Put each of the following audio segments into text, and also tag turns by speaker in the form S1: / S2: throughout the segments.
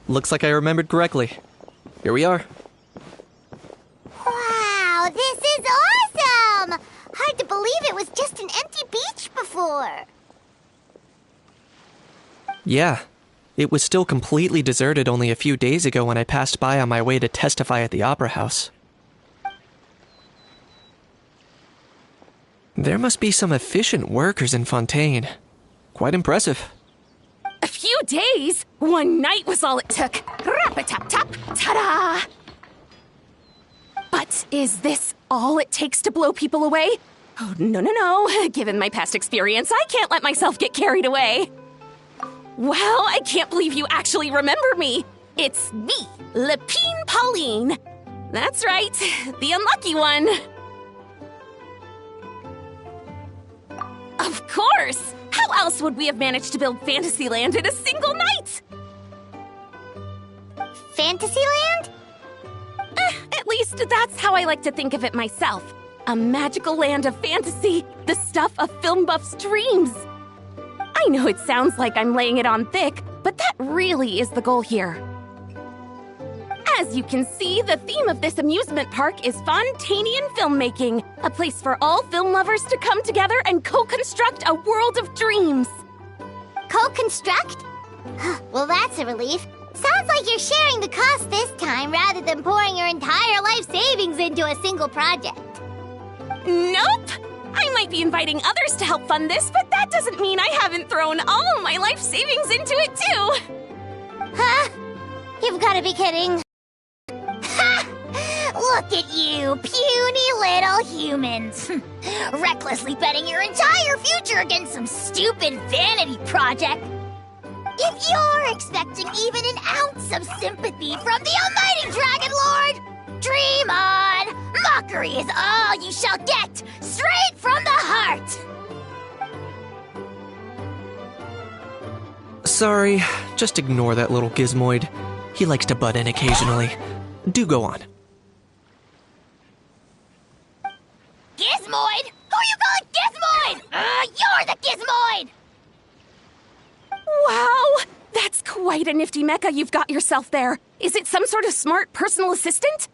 S1: Looks like I remembered correctly. Here we are.
S2: Wow, this is awesome! Hard to believe it was just an empty beach before.
S1: Yeah, it was still completely deserted only a few days ago when I passed by on my way to testify at the Opera House. There must be some efficient workers in Fontaine. Quite impressive.
S3: A few days? One night was all it took. Rap-a-tap-tap, ta-da! But is this all it takes to blow people away? Oh, no. Given my past experience, I can't let myself get carried away. Well, I can't believe you actually remember me. It's me, Lepine Pauline. That's right, the unlucky one. Of course! How else would we have managed to build Fantasyland in a single night?
S2: Fantasyland?
S3: At least that's how I like to think of it myself. A magical land of fantasy, the stuff of film buffs' dreams. I know it sounds like I'm laying it on thick, but that really is the goal here. As you can see, the theme of this amusement park is Fontainian filmmaking, a place for all film lovers to come together and co-construct a world of dreams.
S2: Co-construct? Well, that's a relief. Sounds like you're sharing the cost this time rather than pouring your entire life savings into a single project.
S3: Nope! I might be inviting others to help fund this, but that doesn't mean I haven't thrown all of my life savings into it too!
S2: Huh? You've gotta be kidding. Ha! Look at you, puny little humans. Recklessly betting your entire future against some stupid vanity project. If you're expecting even an ounce of sympathy from the almighty Dragon Lord, dream on! Mockery is all you shall get, straight from the heart!
S1: Sorry, just ignore that little gizmoid. He likes to butt in occasionally. Do go on.
S2: Gizmoid? Who you calling Gizmoid? You're the Gizmoid!
S3: Wow! That's quite a nifty mecha you've got yourself there. Is it some sort of smart personal assistant?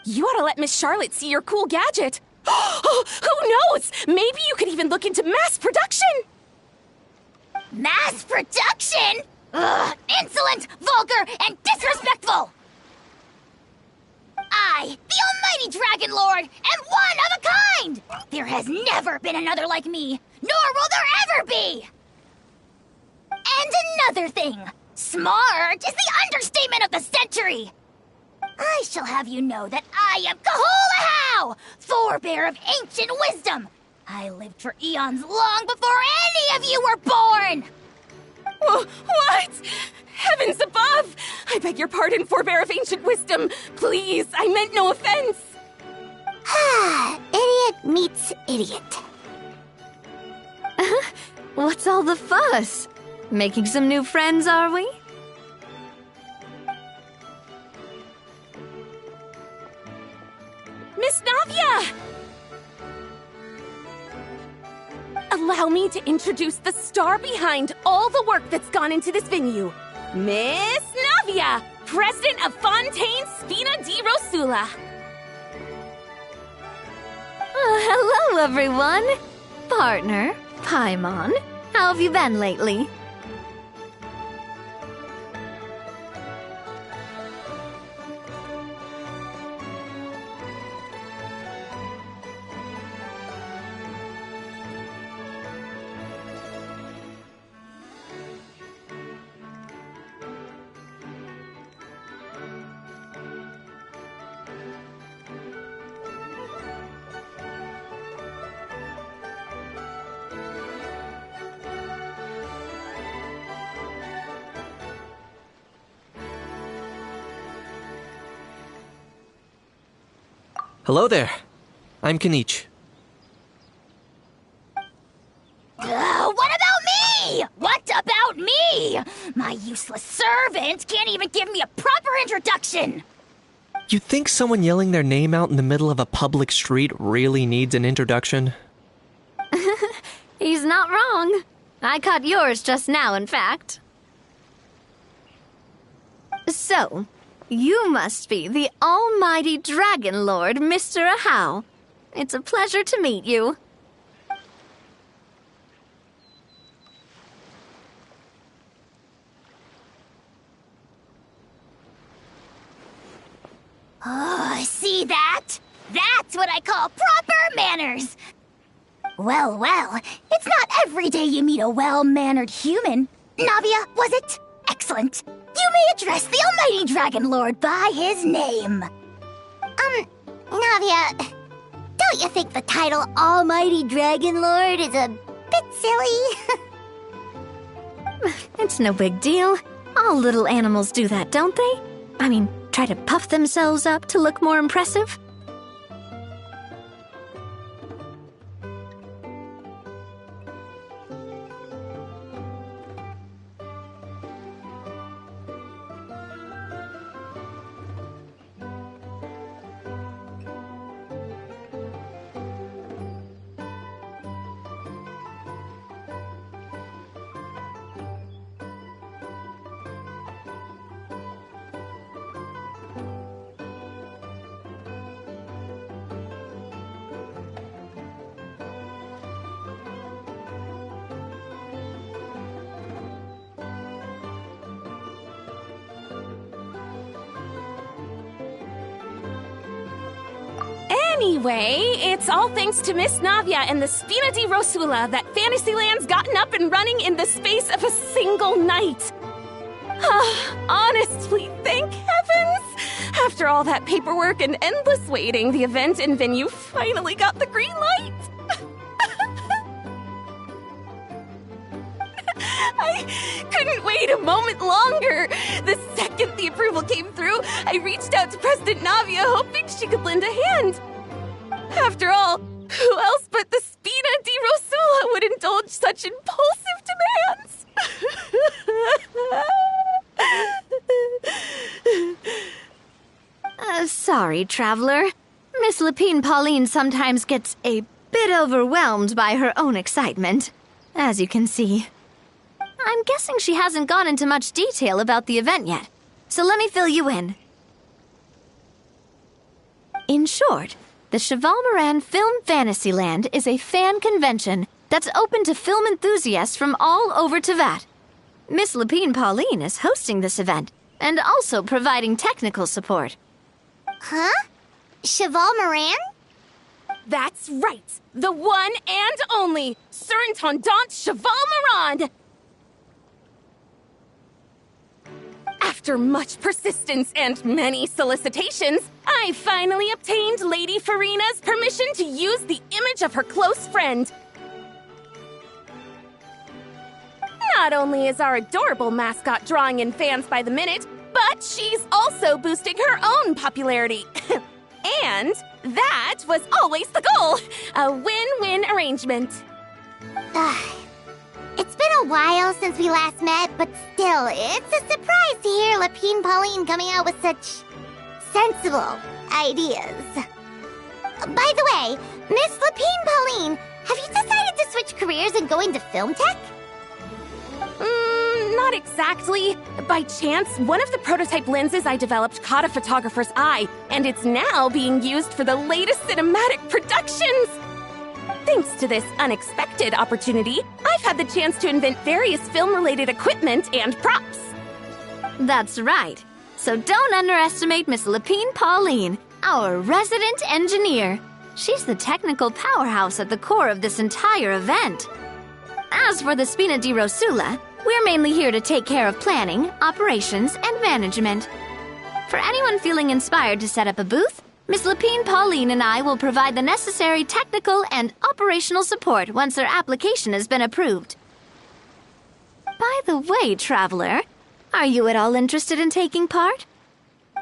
S3: You ought to let Miss Charlotte see your cool gadget. Who knows? Maybe you could even look into mass production!
S2: Mass production? Ugh, insolent, vulgar, and disrespectful! I, the almighty Dragon Lord, am one of a kind! There has never been another like me, nor will there ever be! And another thing, smart is the understatement of the century! I shall have you know that I am Kahulahau, forebear of ancient wisdom! I lived for eons long before any of you were born!
S3: What? Heavens above! I beg your pardon, forebear of ancient wisdom. Please, I meant no offense.
S2: Idiot meets idiot.
S4: What's all the fuss? Making some new friends, are we?
S3: Miss Navia! Allow me to introduce the star behind all the work that's gone into this venue. Miss Navia, president of Fontaine Spina di Rosula.
S4: Hello, everyone. Partner, Paimon, how have you been lately?
S1: Hello there. I'm Kanich.
S2: What about me? What about me? My useless servant can't even give me a proper introduction.
S1: You think someone yelling their name out in the middle of a public street really needs an introduction?
S4: He's not wrong. I caught yours just now, in fact. So, you must be the almighty Dragon Lord, Mr. Ahau. It's a pleasure to meet you.
S2: Oh, see that? That's what I call proper manners. Well, well, it's not every day you meet a well-mannered human. Navia, was it? Excellent. You may address the almighty Dragon Lord by his name. Navia, don't you think the title Almighty Dragon Lord is a bit silly?
S4: It's no big deal. All little animals do that, don't they? I mean, try to puff themselves up to look more impressive.
S3: Anyway, it's all thanks to Miss Navia and the Spina di Rosula that Fantasyland's gotten up and running in the space of a single night. Honestly, thank heavens! After all that paperwork and endless waiting, the event and venue finally got the green light. I couldn't wait a moment longer. The second the approval came through, I reached out to President Navia, hoping she could lend a hand. After all, who else but the Spina di Rosula would indulge such impulsive demands?
S4: Sorry, traveler. Miss Lapine Pauline sometimes gets a bit overwhelmed by her own excitement, as you can see. I'm guessing she hasn't gone into much detail about the event yet, so let me fill you in. In short, the Cheval Moran Film Fantasyland is a fan convention that's open to film enthusiasts from all over Teyvat. Miss Lapine Pauline is hosting this event and also providing technical support.
S2: Huh? Cheval Moran?
S3: That's right! The one and only Surintendant Cheval Moran! After much persistence and many solicitations, I finally obtained Lady Farina's permission to use the image of her close friend. Not only is our adorable mascot drawing in fans by the minute, but she's also boosting her own popularity. And that was always the goal, a win-win arrangement.
S2: It's been a while since we last met, but still, it's a surprise to hear Lapine Pauline coming out with such sensible ideas. By the way, Miss Lapine Pauline, have you decided to switch careers and go into film tech?
S3: Not exactly. By chance, one of the prototype lenses I developed caught a photographer's eye, and it's now being used for the latest cinematic productions. Thanks to this unexpected opportunity, I've had the chance to invent various film-related equipment and props.
S4: That's right. So don't underestimate Miss Lapine Pauline, our resident engineer. She's the technical powerhouse at the core of this entire event. As for the Spina di Rosula, we're mainly here to take care of planning, operations, and management. For anyone feeling inspired to set up a booth, Miss Lapine Pauline and I will provide the necessary technical and operational support once their application has been approved. By the way, traveler, are you at all interested in taking part?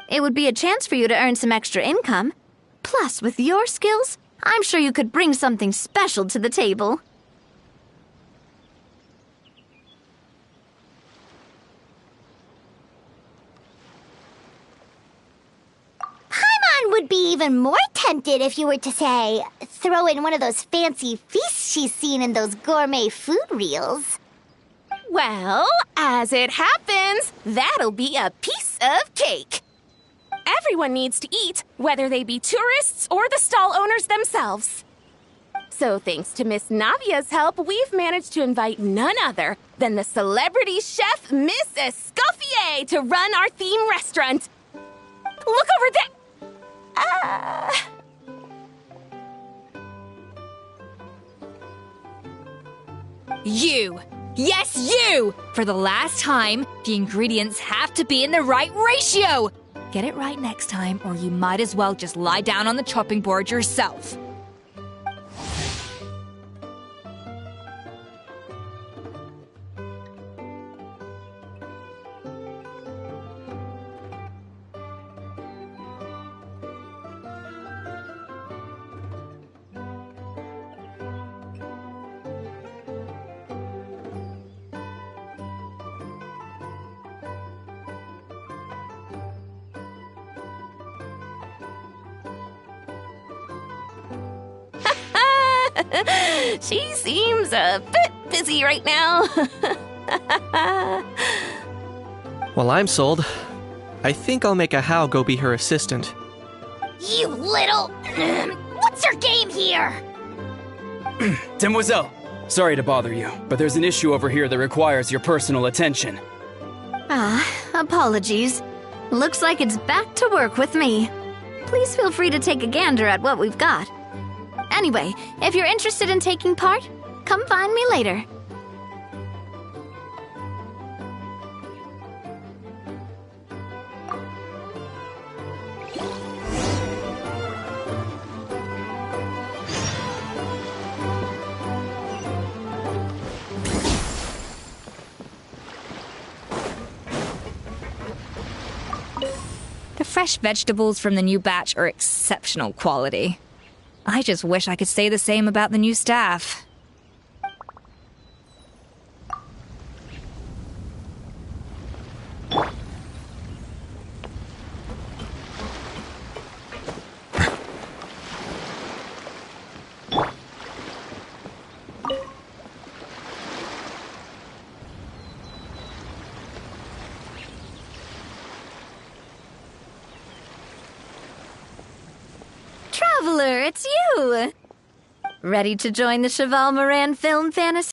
S4: It would be a chance for you to earn some extra income. Plus, with your skills, I'm sure you could bring something special to the table.
S2: Would be even more tempted if you were to, say, throw in one of those fancy feasts she's seen in those gourmet food reels.
S3: Well, as it happens, that'll be a piece
S2: of cake.
S3: Everyone needs to eat, whether they be tourists or the stall owners themselves. So thanks to Miss Navia's help, we've managed to invite none other than the celebrity chef Miss Escoffier to run our theme restaurant. Look over there!
S5: You! Yes, you! For the last time, the ingredients have to be in the right ratio! Get it right next time, or you might as well just lie down on the chopping board yourself.
S3: She seems a bit busy right now.
S1: Well, I'm sold. I think I'll make a How go be her assistant.
S2: You little... What's your game here?
S6: Demoiselle, sorry to bother you, but there's an issue over here that requires your personal attention.
S4: Apologies. Looks like it's back to work with me. Please feel free to take a gander at what we've got. Anyway, if you're interested in taking part, come find me later.
S5: The fresh vegetables from the new batch are exceptional quality. I just wish I could say the same about the new staff.
S4: Traveler, it's you! Ready to join the Cheval Moran film fantasy?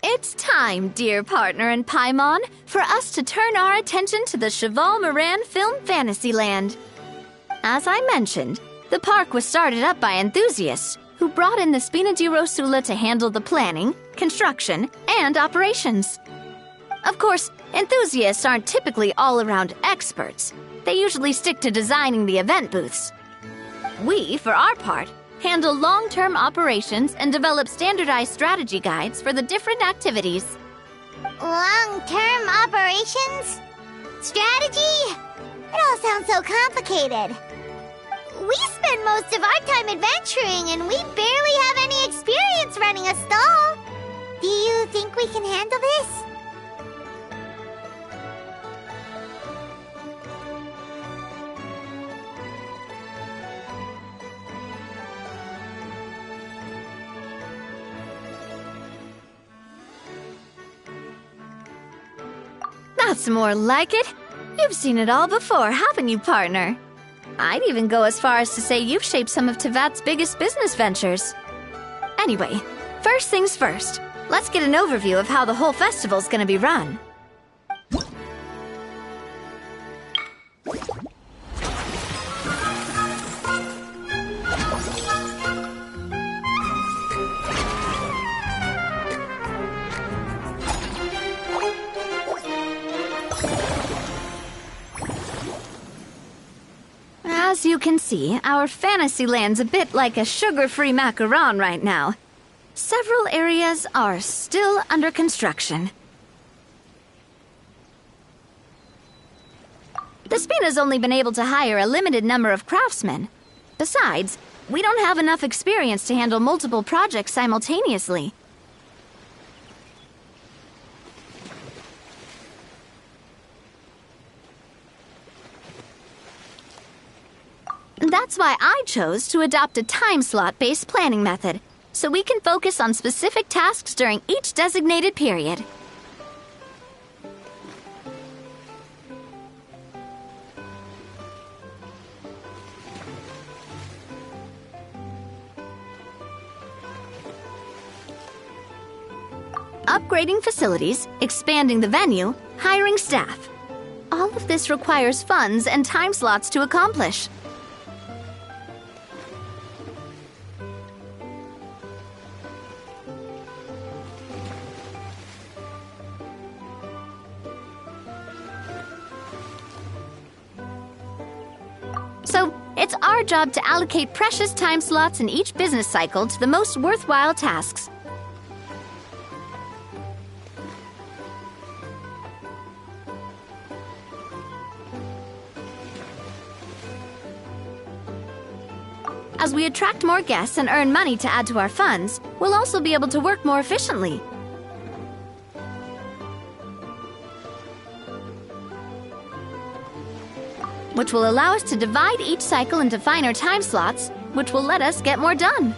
S4: It's time, dear partner and Paimon, for us to turn our attention to the Cheval Moran Film Fantasyland. As I mentioned, the park was started up by enthusiasts who brought in the Spina di Rosula to handle the planning, construction, and operations. Of course, enthusiasts aren't typically all-around experts. They usually stick to designing the event booths. We, for our part, handle long-term operations and develop standardized strategy guides for the different activities.
S2: Long-term operations? Strategy? It all sounds so complicated. We spend most of our time adventuring and we barely have any experience running a stall. Do you think we can handle this?
S4: That's more like it. You've seen it all before, haven't you, partner? I'd even go as far as to say you've shaped some of Tevat's biggest business ventures. Anyway, first things first. Let's get an overview of how the whole festival's gonna be run. As you can see, our Fantasyland's a bit like a sugar-free macaron right now. Several areas are still under construction. The Spina's only been able to hire a limited number of craftsmen. Besides, we don't have enough experience to handle multiple projects simultaneously. That's why I chose to adopt a time slot-based planning method, so we can focus on specific tasks during each designated period. Upgrading facilities, expanding the venue, hiring staff. All of this requires funds and time slots to accomplish. So, it's our job to allocate precious time slots in each business cycle to the most worthwhile tasks. As we attract more guests and earn money to add to our funds, we'll also be able to work more efficiently. Which will allow us to divide each cycle into finer time slots, which will let us get more done.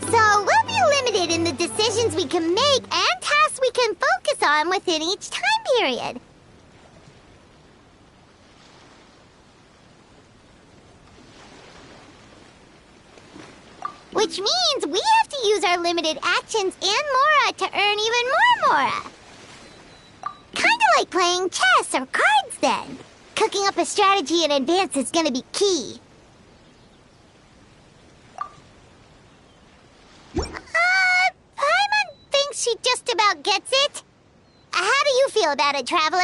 S2: So we'll be limited in the decisions we can make and tasks we can focus on within each time period. Which means we have to use our limited actions and Mora to earn even more Mora. Kinda like playing chess or cards then. Cooking up a strategy in advance is gonna be key. Paimon thinks she just about gets it. How do you feel about it, Traveler?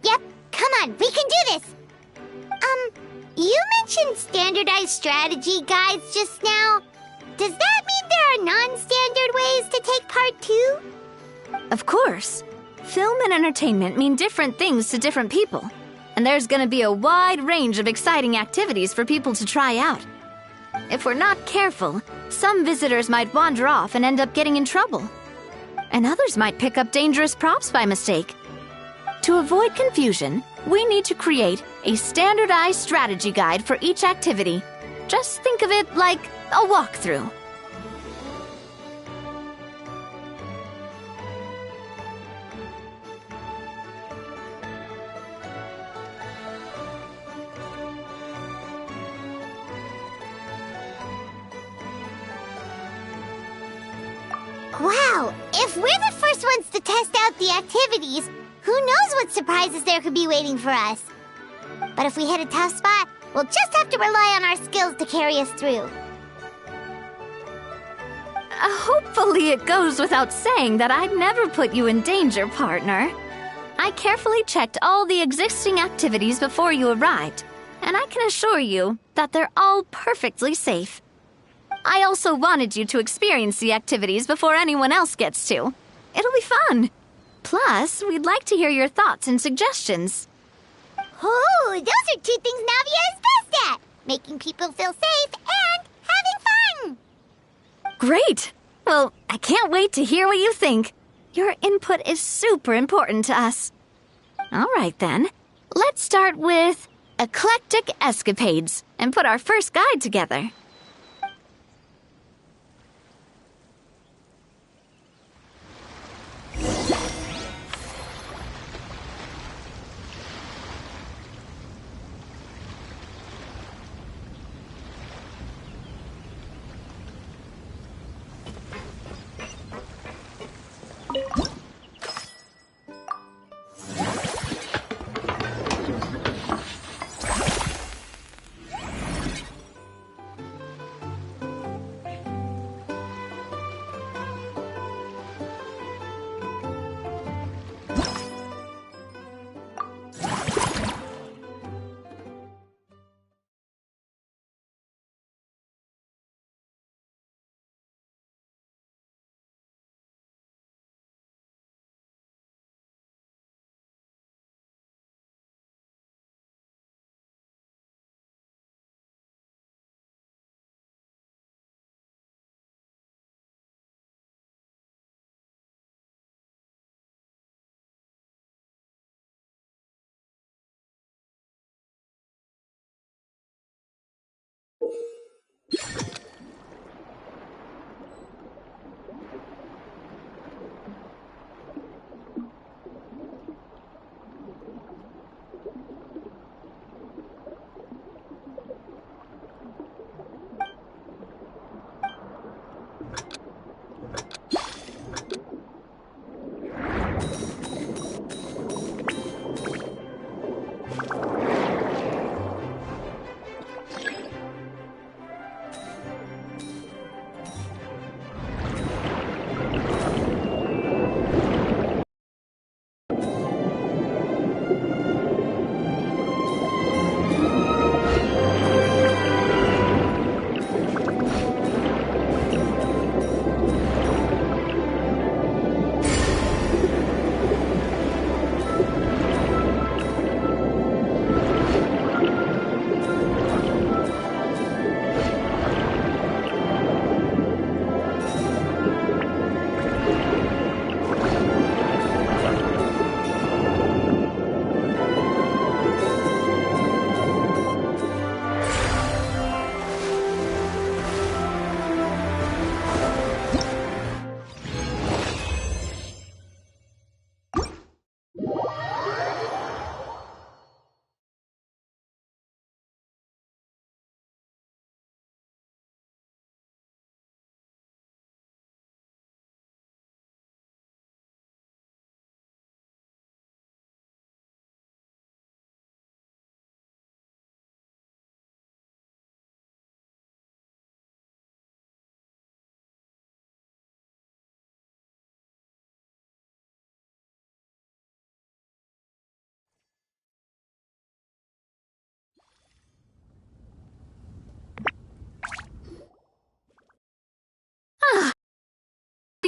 S2: Yep, come on, we can do this! You mentioned standardized strategy guides just now. Does that mean there are non-standard ways to take part too?
S4: Of course. Film and entertainment mean different things to different people. And there's gonna be a wide range of exciting activities for people to try out. If we're not careful, some visitors might wander off and end up getting in trouble. And others might pick up dangerous props by mistake. To avoid confusion, we need to create a standardized strategy guide for each activity. Just think of it like a walkthrough.
S2: Wow, if we're the first ones to test out the activities, who knows what surprises there could be waiting for us? But if we hit a tough spot, we'll just have to rely on our skills to carry us through.
S4: Hopefully it goes without saying that I'd never put you in danger, partner. I carefully checked all the existing activities before you arrived, and I can assure you that they're all perfectly safe. I also wanted you to experience the activities before anyone else gets to. It'll be fun. Plus, we'd like to hear your thoughts and suggestions.
S2: Oh, those are two things Navia is best at! Making people feel safe and having fun!
S4: Great! Well, I can't wait to hear what you think. Your input is super important to us. All right, then. Let's start with eclectic escapades and put our first guide together.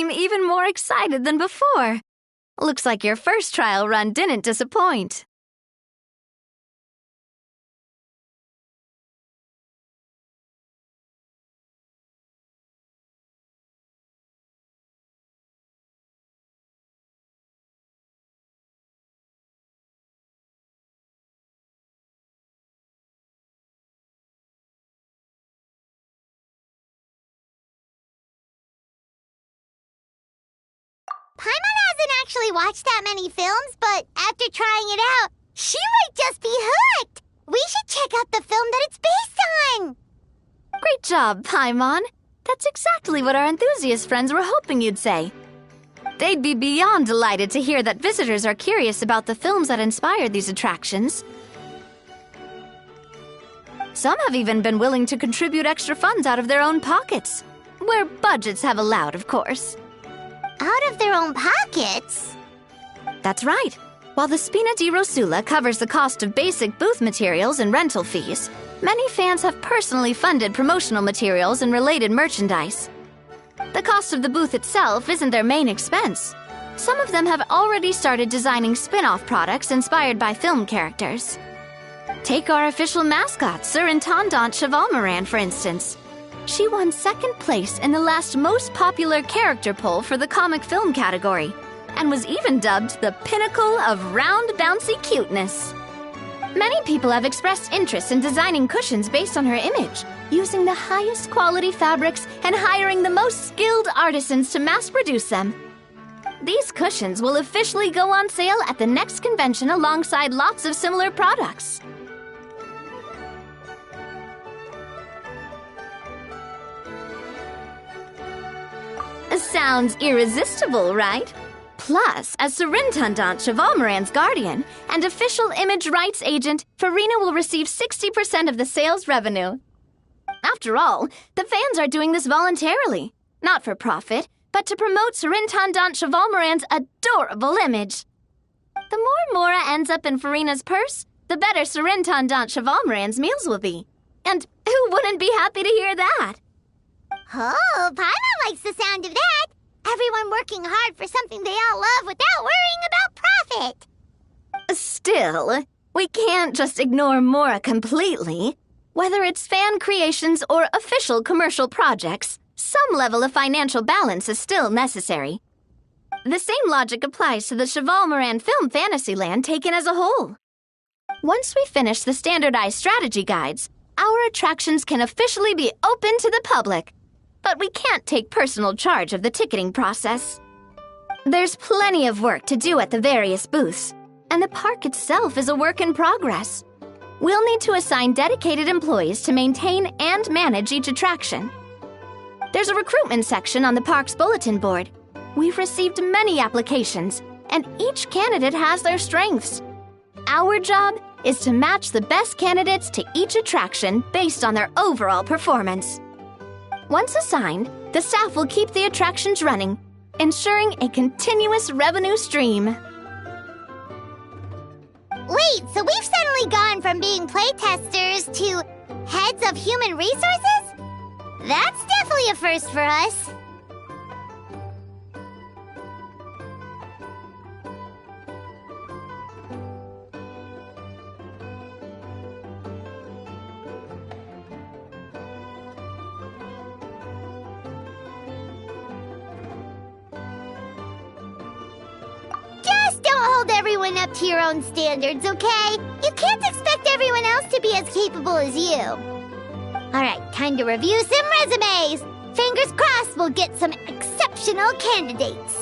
S4: I'm even more excited than before. Looks like your first trial run didn't disappoint.
S2: Paimon hasn't actually watched that many films, but after trying it out, she might just be hooked! We should check out the film that it's based on!
S4: Great job, Paimon. That's exactly what our enthusiast friends were hoping you'd say. They'd be beyond delighted to hear that visitors are curious about the films that inspired these attractions. Some have even been willing to contribute extra funds out of their own pockets. Where budgets have allowed, of course.
S2: Out of their own pockets?
S4: That's right. While the Spina di Rosula covers the cost of basic booth materials and rental fees, many fans have personally funded promotional materials and related merchandise. The cost of the booth itself isn't their main expense. Some of them have already started designing spin-off products inspired by film characters. Take our official mascot, Surintendant Chevalmoran, for instance. She won second place in the last most popular character poll for the comic film category, and was even dubbed the pinnacle of round, bouncy cuteness. Many people have expressed interest in designing cushions based on her image, using the highest quality fabrics and hiring the most skilled artisans to mass-produce them. These cushions will officially go on sale at the next convention alongside lots of similar products. Sounds irresistible, right? Plus, as Surintendant Chevalmoran's guardian and official image rights agent, Farina will receive 60% of the sales revenue. After all, the fans are doing this voluntarily, not for profit, but to promote Surintendant Chevalmoran's adorable image. The more Mora ends up in Farina's purse, the better Surintendant Chevalmoran's meals will be. And who wouldn't be happy to hear that?
S2: Oh, Paimon likes the sound of that! Everyone working hard for something they all love without worrying about profit!
S4: Still, we can't just ignore Mora completely. Whether it's fan creations or official commercial projects, some level of financial balance is still necessary. The same logic applies to the Chevalmoran film Fantasyland taken as a whole. Once we finish the standardized strategy guides, our attractions can officially be open to the public. But we can't take personal charge of the ticketing process. There's plenty of work to do at the various booths, and the park itself is a work in progress. We'll need to assign dedicated employees to maintain and manage each attraction. There's a recruitment section on the park's bulletin board. We've received many applications, and each candidate has their strengths. Our job is to match the best candidates to each attraction based on their overall performance. Once assigned, the staff will keep the attractions running, ensuring a continuous revenue stream.
S2: Wait, so we've suddenly gone from being playtesters to heads of human resources? That's definitely a first for us. Just don't hold everyone up to your own standards, okay? You can't expect everyone else to be as capable as you. Alright, time to review some resumes. Fingers crossed we'll get some exceptional candidates.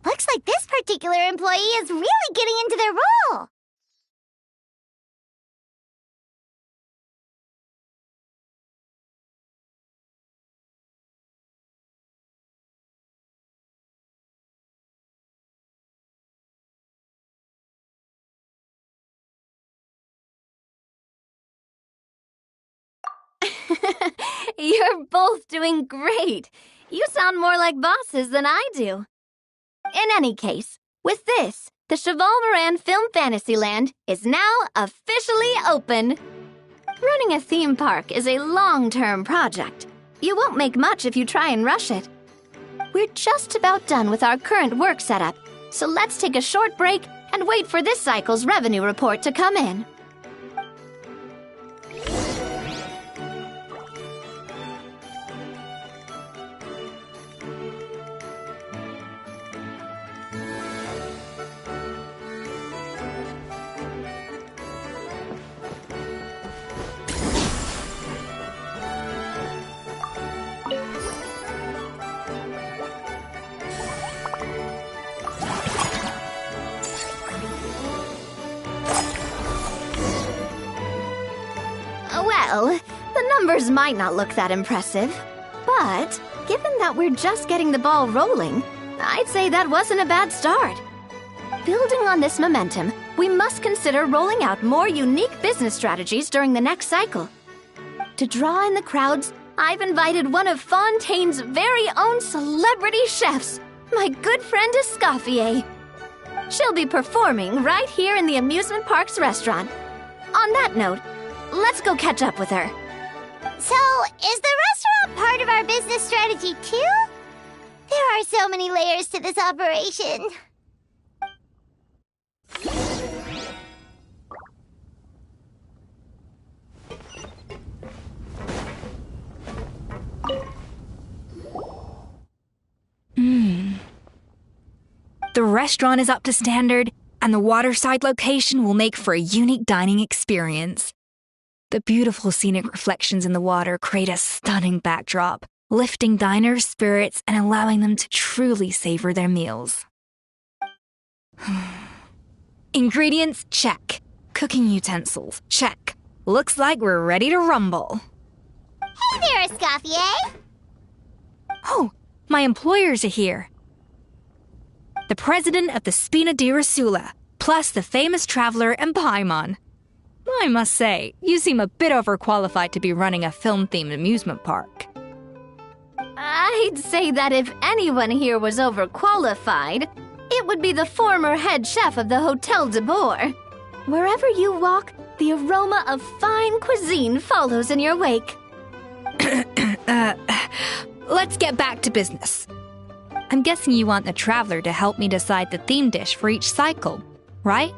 S2: Looks like this particular employee is really getting into their role.
S4: You're both doing great. You sound more like bosses than I do. In any case, with this, the Cheval Moran Film Fantasyland is now officially open. Running a theme park is a long-term project. You won't make much if you try and rush it. We're just about done with our current work setup, so let's take a short break and wait for this cycle's revenue report to come in. Well, the numbers might not look that impressive, but given that we're just getting the ball rolling, I'd say that wasn't a bad start. Building on this momentum, we must consider rolling out more unique business strategies during the next cycle. To draw in the crowds, I've invited one of Fontaine's very own celebrity chefs, my good friend Escoffier. She'll be performing right here in the amusement park's restaurant. On that note, let's go catch up with her.
S2: So, is the restaurant part of our business strategy too? There are so many layers to this operation.
S5: The restaurant is up to standard, and the waterside location will make for a unique dining experience. The beautiful scenic reflections in the water create a stunning backdrop, lifting diners' spirits and allowing them to truly savor their meals. Ingredients, check. Cooking utensils, check. Looks like we're ready to rumble.
S2: Hey there, Escoffier!
S5: Oh, my employers are here. The president of the Spina di Rosula, plus the famous traveler and Paimon. I must say, you seem a bit overqualified to be running a film-themed amusement park.
S4: I I'd say that if anyone here was overqualified, it would be the former head chef of the Hotel de Boer. Wherever you walk, the aroma of fine cuisine follows in your wake.
S5: Let's get back to business. I'm guessing you want the traveler to help me decide the theme dish for each cycle, right?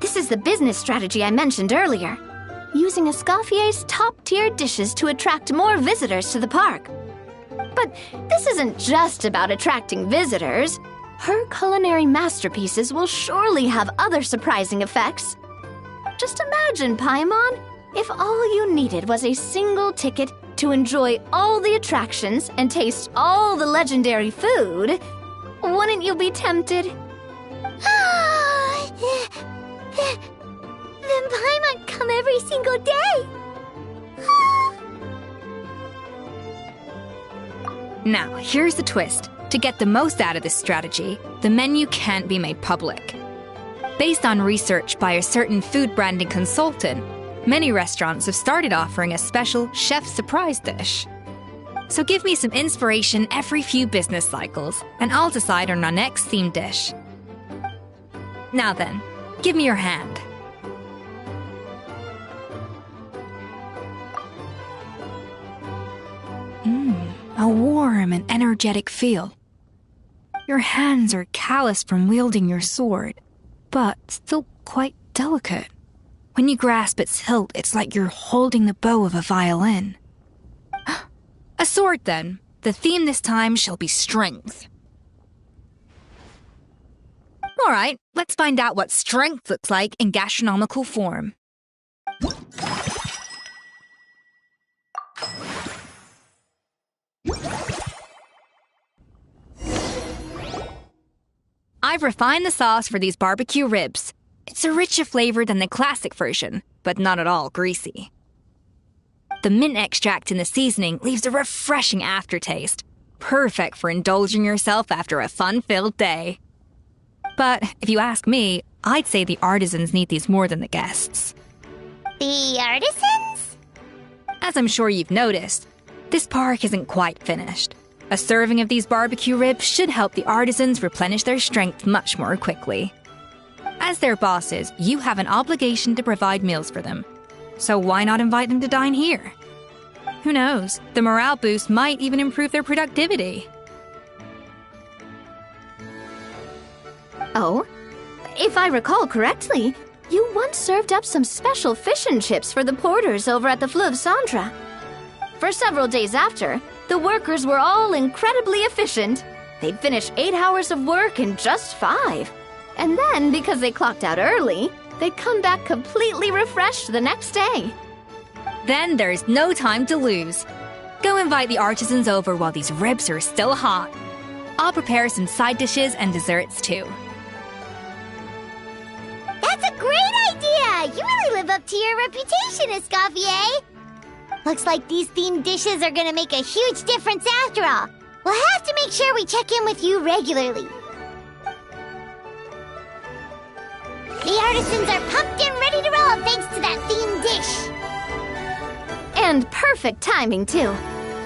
S4: This is the business strategy I mentioned earlier. Using Escoffier's top-tier dishes to attract more visitors to the park. But this isn't just about attracting visitors. Her culinary masterpieces will surely have other surprising effects. Just imagine, Paimon, if all you needed was a single ticket to enjoy all the attractions and taste all the legendary food. Wouldn't you be tempted?
S2: Then Paimon come every single day.
S5: Now, here's the twist. To get the most out of this strategy, the menu can't be made public. Based on research by a certain food branding consultant, many restaurants have started offering a special chef surprise dish. So give me some inspiration every few business cycles, and I'll decide on our next theme dish. Now then, give me your hand. A warm and energetic feel. Your hands are calloused from wielding your sword, but still quite delicate. When you grasp its hilt, it's like you're holding the bow of a violin. A sword, then. The theme this time shall be strength. All right, let's find out what strength looks like in gastronomical form. I've refined the sauce for these barbecue ribs. It's a richer flavor than the classic version, but not at all greasy. The mint extract in the seasoning leaves a refreshing aftertaste, perfect for indulging yourself after a fun-filled day. But if you ask me, I'd say the artisans need these more than the guests.
S2: The artisans?
S5: As I'm sure you've noticed, this park isn't quite finished. A serving of these barbecue ribs should help the artisans replenish their strength much more quickly. As their bosses, you have an obligation to provide meals for them. So why not invite them to dine here? Who knows, the morale boost might even improve their productivity.
S4: Oh, if I recall correctly, you once served up some special fish and chips for the porters over at the Fleuve Centre. For several days after, the workers were all incredibly efficient. They'd finish 8 hours of work in just 5. And then, because they clocked out early, they'd come back completely refreshed the next day.
S5: Then there's no time to lose. Go invite the artisans over while these ribs are still hot. I'll prepare some side dishes and desserts too.
S2: That's a great idea! You really live up to your reputation, Escoffier. Looks like these themed dishes are gonna make a huge difference after all. We'll have to make sure we check in with you regularly. The artisans are pumped and ready to roll thanks to that themed dish.
S4: And perfect timing, too.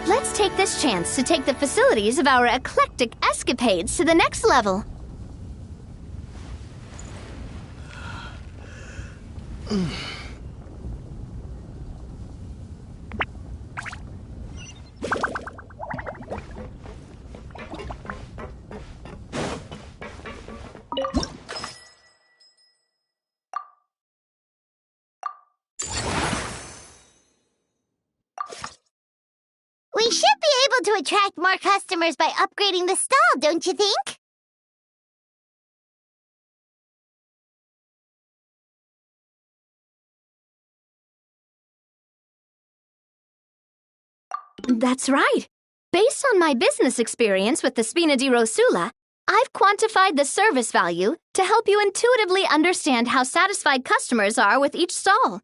S4: Let's take this chance to take the facilities of our eclectic escapades to the next level.
S2: We should be able to attract more customers by upgrading the stall, don't you think?
S4: That's right. Based on my business experience with the Spina di Rosula, I've quantified the service value to help you intuitively understand how satisfied customers are with each stall.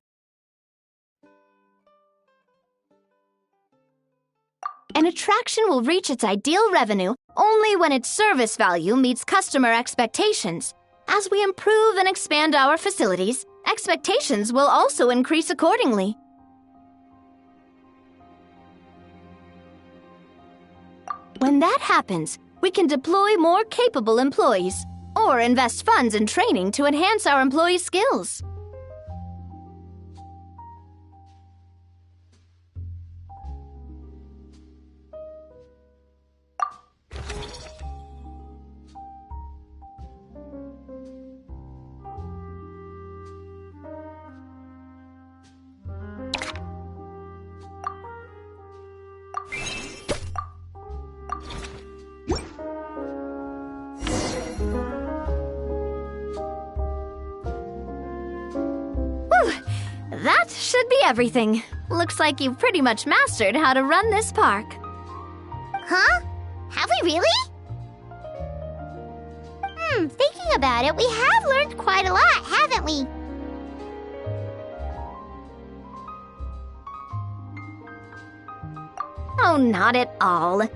S4: An attraction will reach its ideal revenue only when its service value meets customer expectations. As we improve and expand our facilities, expectations will also increase accordingly. that happens, we can deploy more capable employees or invest funds in training to enhance our employees' skills. That should be everything. Looks like you've pretty much mastered how to run this park.
S2: Huh? Have we really? Thinking about it, we have learned quite a lot, haven't we?
S4: Oh, not at all. I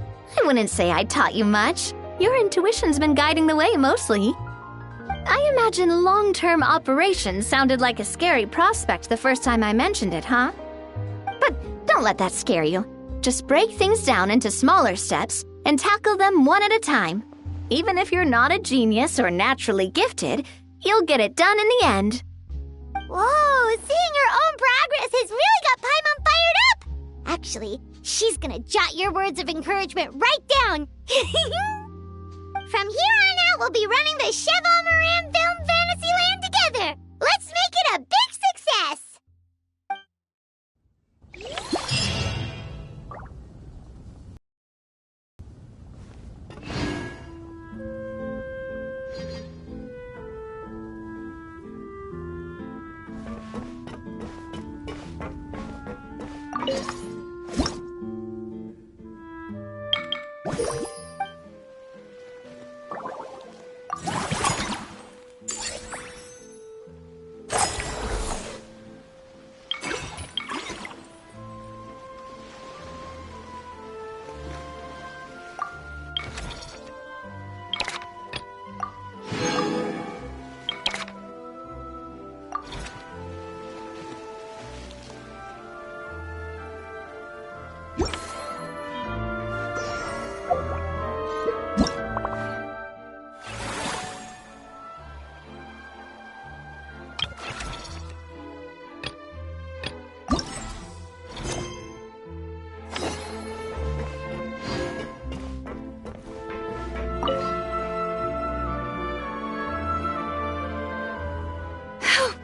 S4: wouldn't say I taught you much. Your intuition's been guiding the way mostly. I imagine long-term operations sounded like a scary prospect the first time I mentioned it, huh? But don't let that scare you. Just break things down into smaller steps and tackle them one at a time. Even if you're not a genius or naturally gifted, you'll get it done in the end.
S2: Whoa, seeing your own progress has really got Paimon fired up! Actually, she's gonna jot your words of encouragement right down. From here on out, we'll be running the Cheval Moran Film Fantasyland together. Let's make it a big success!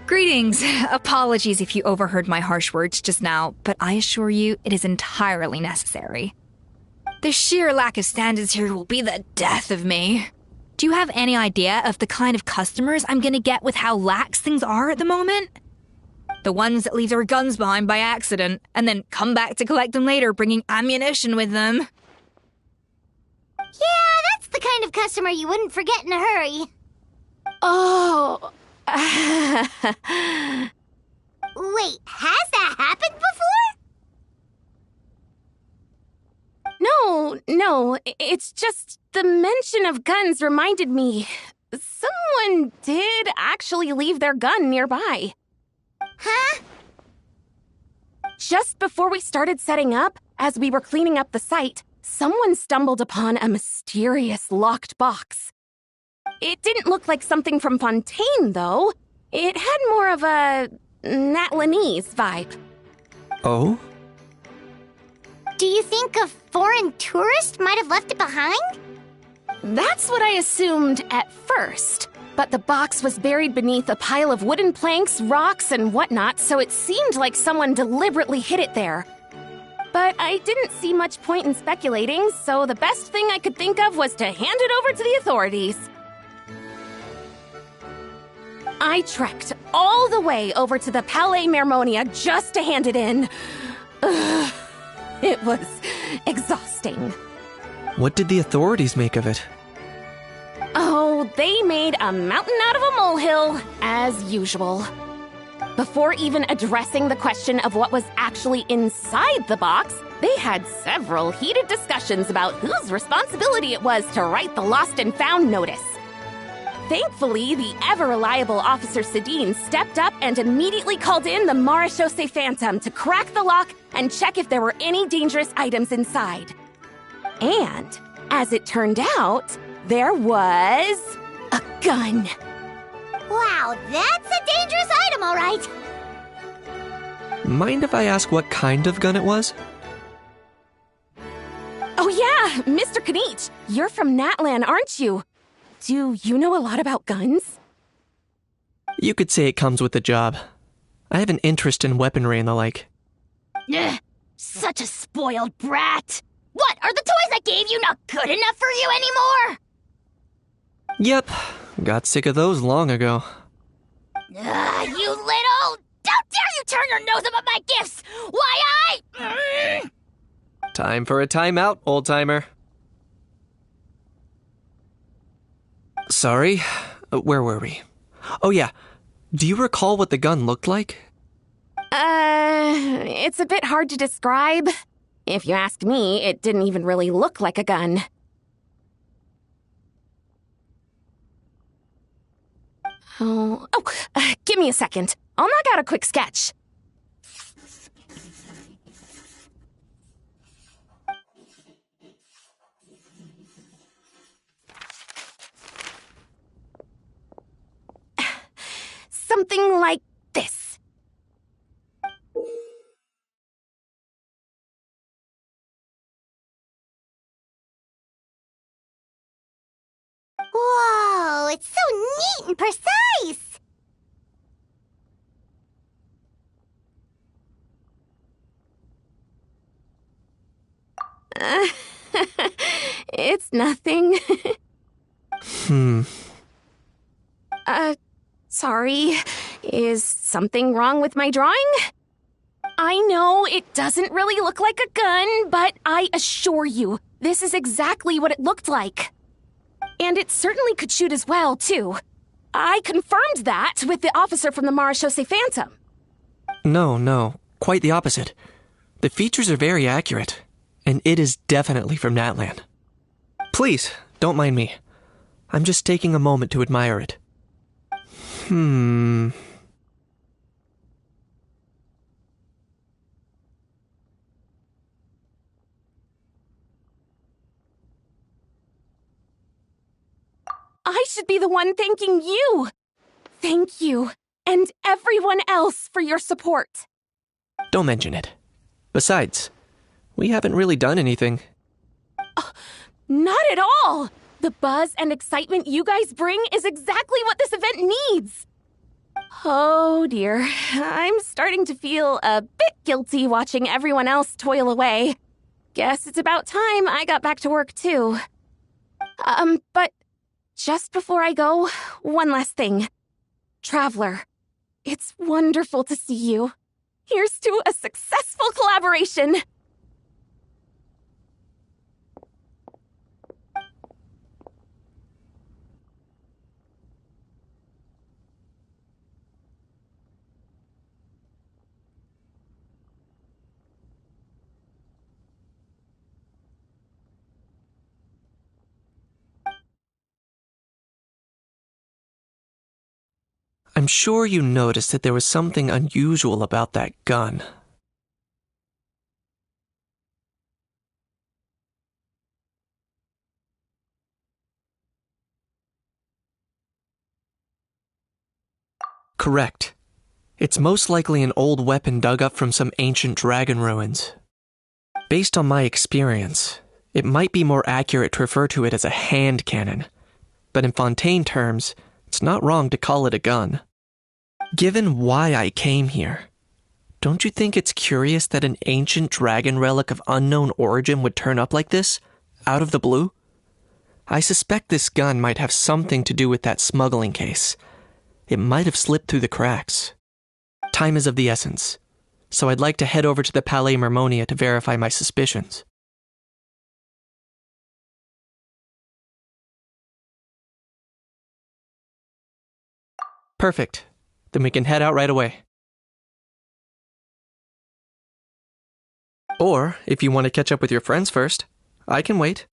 S5: Greetings. Apologies if you overheard my harsh words just now, but I assure you it is entirely necessary. The sheer lack of standards here will be the death of me. Do you have any idea of the kind of customers I'm gonna get with how lax things are at the moment? The ones that leave their guns behind by accident and then come back to collect them later bringing ammunition with them.
S2: Yeah, that's the kind of customer you wouldn't forget in a hurry.
S3: Oh.
S2: Wait, has that happened before?
S3: No, it's just the mention of guns reminded me. Someone did actually leave their gun nearby.
S2: Huh?
S3: Just before we started setting up, as we were cleaning up the site, someone stumbled upon a mysterious locked box. It didn't look like something from Fontaine, though. It had more of a Natlanese vibe.
S1: Oh?
S2: Do you think a foreign tourist might have left it behind?
S3: That's what I assumed at first. But the box was buried beneath a pile of wooden planks, rocks, and whatnot, so it seemed like someone deliberately hid it there. But I didn't see much point in speculating, so the best thing I could think of was to hand it over to the authorities. I trekked all the way over to the Palais Mermonia just to hand it in. Ugh, it was exhausting.
S1: What did the authorities make of it?
S3: Oh, they made a mountain out of a molehill, as usual. Before even addressing the question of what was actually inside the box, they had several heated discussions about whose responsibility it was to write the lost and found notice. Thankfully, the ever-reliable Officer Sedine stepped up and immediately called in the Marechaussee Phantom to crack the lock and check if there were any dangerous items inside. And As it turned out, there was a gun.
S2: Wow, that's a dangerous item, all right.
S1: Mind if I ask what kind of gun it was?
S3: Oh yeah, Mr. Kanich, you're from Natlan, aren't you? Do you know a lot about guns?
S1: You could say it comes with the job. I have an interest in weaponry and the like.
S2: Ugh, such a spoiled brat. What, are the toys I gave you not good enough for you anymore?
S1: Yep, got sick of those long ago.
S2: You little... How dare you turn your nose up at my gifts! Why,
S1: Time for a timeout, old-timer. Sorry, where were we? Oh yeah, do you recall what the gun looked like?
S3: It's a bit hard to describe. If you ask me, it didn't even really look like a gun. Give me a second. I'll knock out a quick sketch. Something like this.
S2: Whoa, it's so neat and precise!
S3: It's nothing. Sorry. Is something wrong with my drawing? I know it doesn't really look like a gun, but I assure you, this is exactly what it looked like. And it certainly could shoot as well, too. I confirmed that with the officer from the Marechaussee Phantom.
S1: No, quite the opposite. The features are very accurate, and it is definitely from Natlan. Please, don't mind me. I'm just taking a moment to admire it.
S3: I should be the one thanking you. Thank you, and everyone else for your support.
S1: Don't mention it. Besides, we haven't really done anything.
S3: Not at all! The buzz and excitement you guys bring is exactly what this event needs. Oh dear, I'm starting to feel a bit guilty watching everyone else toil away. Guess it's about time I got back to work too. But just before I go, one last thing. Traveler, it's wonderful to see you. Here's to a successful collaboration!
S1: I'm sure you noticed that there was something unusual about that gun. Correct. It's most likely an old weapon dug up from some ancient dragon ruins. Based on my experience, it might be more accurate to refer to it as a hand cannon, but in Fontaine terms, it's not wrong to call it a gun. Given why I came here, don't you think it's curious that an ancient dragon relic of unknown origin would turn up like this, out of the blue? I suspect this gun might have something to do with that smuggling case. It might have slipped through the cracks. Time is of the essence, so I'd like to head over to the Palais Mermonia to verify my suspicions. Perfect. Then we can head out right away. Or, if you want to catch up with your friends first, I can wait.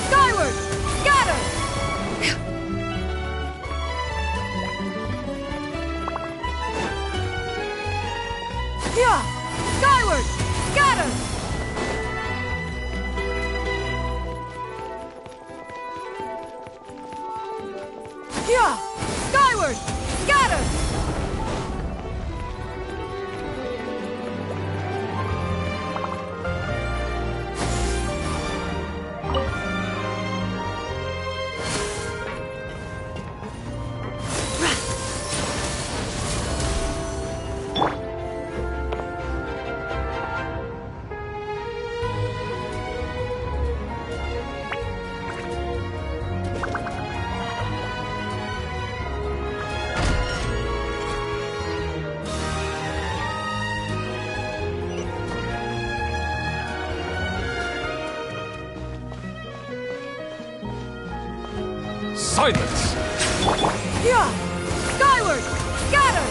S7: Skyward! Scatter! Skyward! Scatter! Skyward! Scatter!
S8: Silence!
S7: Skyward! Scatter!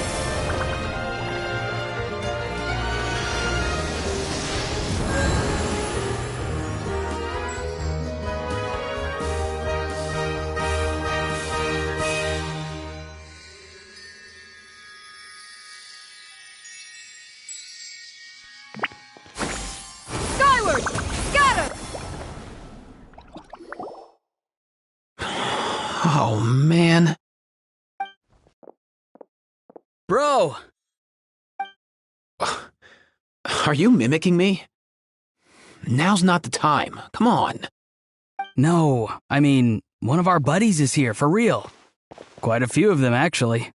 S7: Skyward! Scatter!
S8: Oh, man.
S6: Bro!
S8: Are you mimicking me? Now's not the time. Come on.
S6: No, I mean, one of our buddies is here, for real. Quite a few of them, actually.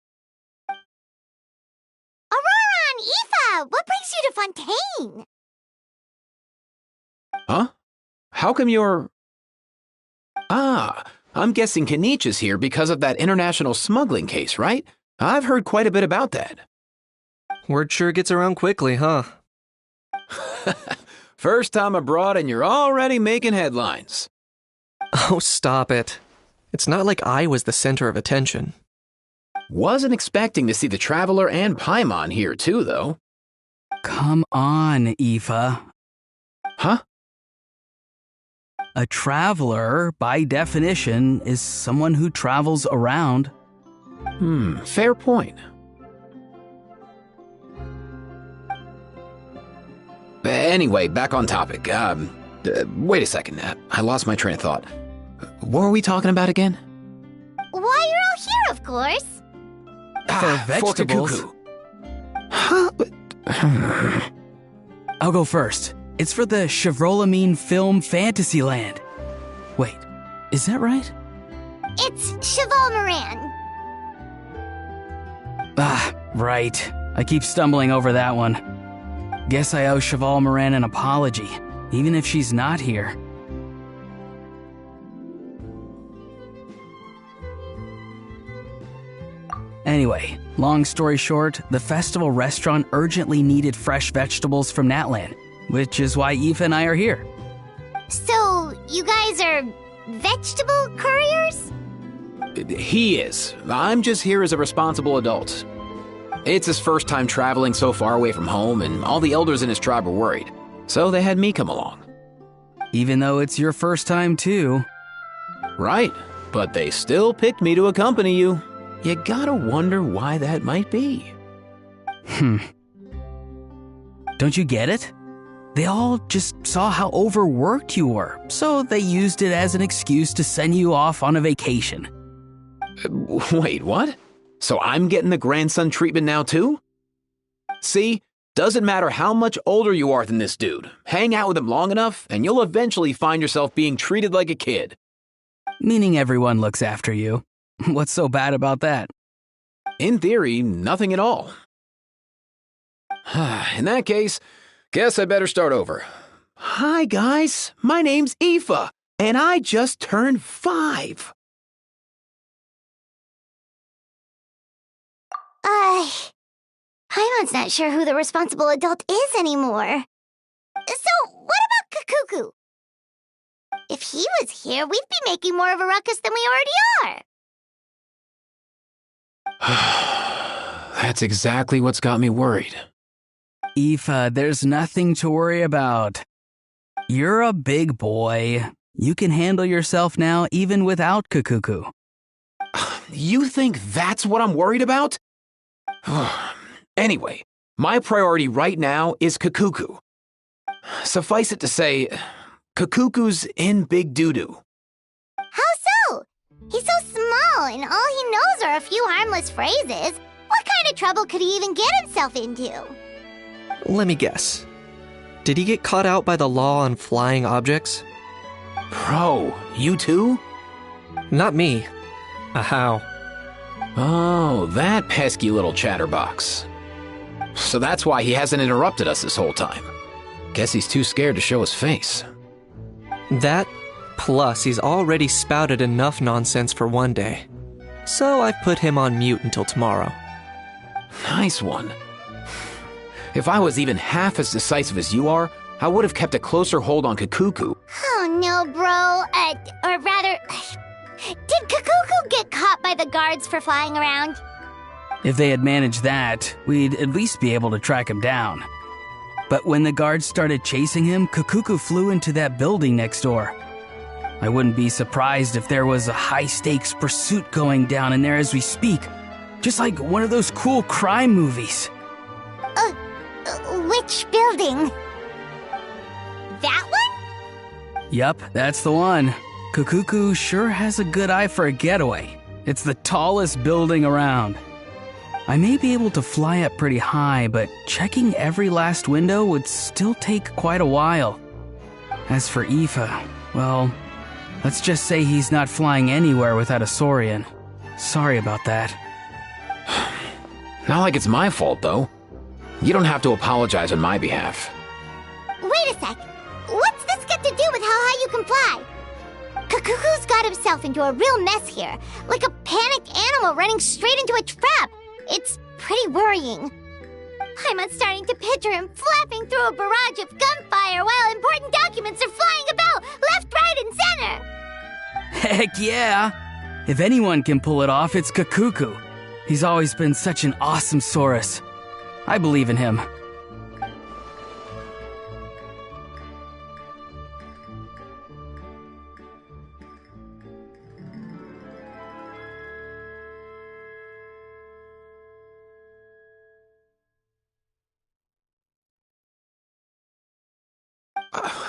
S2: Aurora and Aoife, what brings you to Fontaine?
S8: Huh? How come you're... I'm guessing Kanich is here because of that international smuggling case, right? I've heard quite a bit about that.
S1: Word sure gets around quickly, huh?
S8: First time abroad and you're already making headlines.
S1: Oh, stop it. It's not like I was the center of attention.
S8: Wasn't expecting to see the Traveler and Paimon here too, though.
S6: Come on, Aoife.
S8: Huh?
S6: A traveler, by definition, is someone who travels around.
S8: Fair point. Anyway, back on topic. Wait a second. I lost my train of thought. What were we talking about again?
S2: Why, you're all here, of course.
S6: For vegetables.
S8: Forkakuku. Huh?
S6: I'll go first. It's for the Chevrolamine Film Fantasyland. Wait, is that right?
S2: It's Cheval Moran.
S6: Right. I keep stumbling over that one. Guess I owe Cheval Moran an apology, even if she's not here. Anyway, long story short, the festival restaurant urgently needed fresh vegetables from Natlan, which is why Aoife and I are here.
S2: So, you guys are vegetable couriers?
S8: He is. I'm just here as a responsible adult. It's his first time traveling so far away from home, and all the elders in his tribe were worried. So they had me come along.
S6: Even though it's your first time too.
S8: Right, but they still picked me to accompany you. You gotta wonder why that might be.
S6: Don't you get it? They all just saw how overworked you were, so they used it as an excuse to send you off on a vacation.
S8: Wait, what? So I'm getting the grandson treatment now too? See, doesn't matter how much older you are than this dude. Hang out with him long enough, and you'll eventually find yourself being treated like a kid.
S6: Meaning everyone looks after you. What's so bad about that?
S8: In theory, nothing at all. In that case, guess I better start over. Hi, guys. My name's Aoife, and I just turned 5.
S2: Paimon's not sure who the responsible adult is anymore. So, what about Kakuku? If he was here, we'd be making more of a ruckus than we already are.
S8: That's exactly what's got me worried.
S6: Aoife, there's nothing to worry about. You're a big boy. You can handle yourself now even without Kakuku.
S8: You think that's what I'm worried about? Anyway, my priority right now is Kakuku. Suffice it to say, Kakuku's in big doo-doo.
S2: How so? He's so small, and all he knows are a few harmless phrases. What kind of trouble could he even get himself into?
S1: Let me guess. Did he get caught out by the law on flying objects?
S8: Bro, you too?
S1: Not me. How?
S8: Oh, that pesky little chatterbox. So that's why he hasn't interrupted us this whole time. Guess he's too scared to show his face.
S1: That, plus he's already spouted enough nonsense for one day. So I've put him on mute until tomorrow.
S8: Nice one. If I was even half as decisive as you are, I would have kept a closer hold on Kakuku.
S2: Oh no, bro. Or rather, did Kakuku get caught by the guards for flying around?
S6: If they had managed that, we'd at least be able to track him down. But when the guards started chasing him, Kakuku flew into that building next door. I wouldn't be surprised if there was a high-stakes pursuit going down in there as we speak. Just like one of those cool crime movies.
S2: Which building? That one?
S6: Yup, that's the one. Kakuku sure has a good eye for a getaway. It's the tallest building around. I may be able to fly up pretty high, but checking every last window would still take quite a while. As for Aoife, well, let's just say he's not flying anywhere without a Saurian. Sorry about that.
S8: Not like it's my fault, though. You don't have to apologize on my behalf.
S2: Wait a sec. What's this got to do with how high you can fly? Kakuku's got himself into a real mess here, like a panicked animal running straight into a trap. It's pretty worrying. I'm starting to picture him flapping through a barrage of gunfire while important documents are flying about left, right, and center.
S6: Heck yeah! If anyone can pull it off, it's Kakuku. He's always been such an awesome Saurus. I believe in him.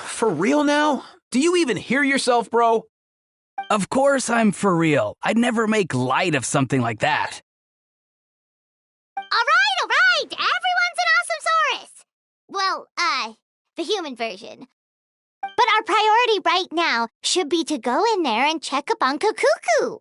S8: For real now? Do you even hear yourself, bro?
S6: Of course I'm for real. I'd never make light of something like that.
S2: All right. Everyone's an awesome Saurus. Well, the human version. But our priority right now should be to go in there and check up on Kakuku.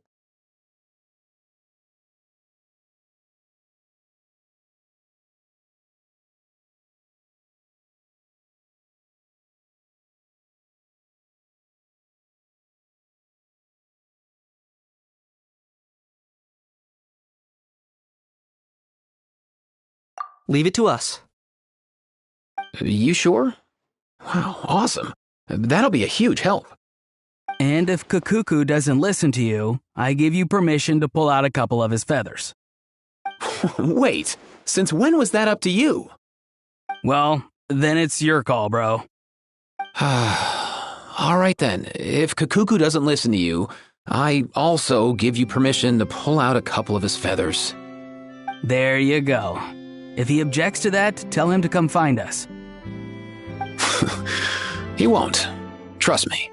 S1: Leave it to us.
S8: You sure? Wow, awesome. That'll be a huge help.
S6: And if Kakuku doesn't listen to you, I give you permission to pull out a couple of his feathers.
S8: Wait, since when was that up to you?
S6: Well, then it's your call, bro.
S8: All right then, if Kakuku doesn't listen to you, I also give you permission to pull out a couple of his feathers.
S6: There you go. If he objects to that, tell him to come find us.
S8: He won't. Trust me.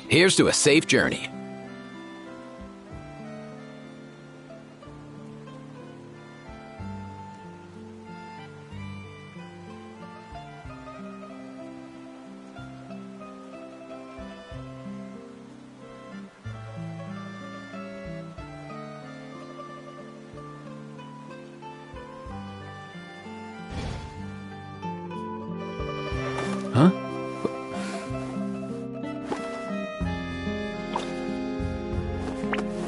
S8: Here's to a safe journey. Huh?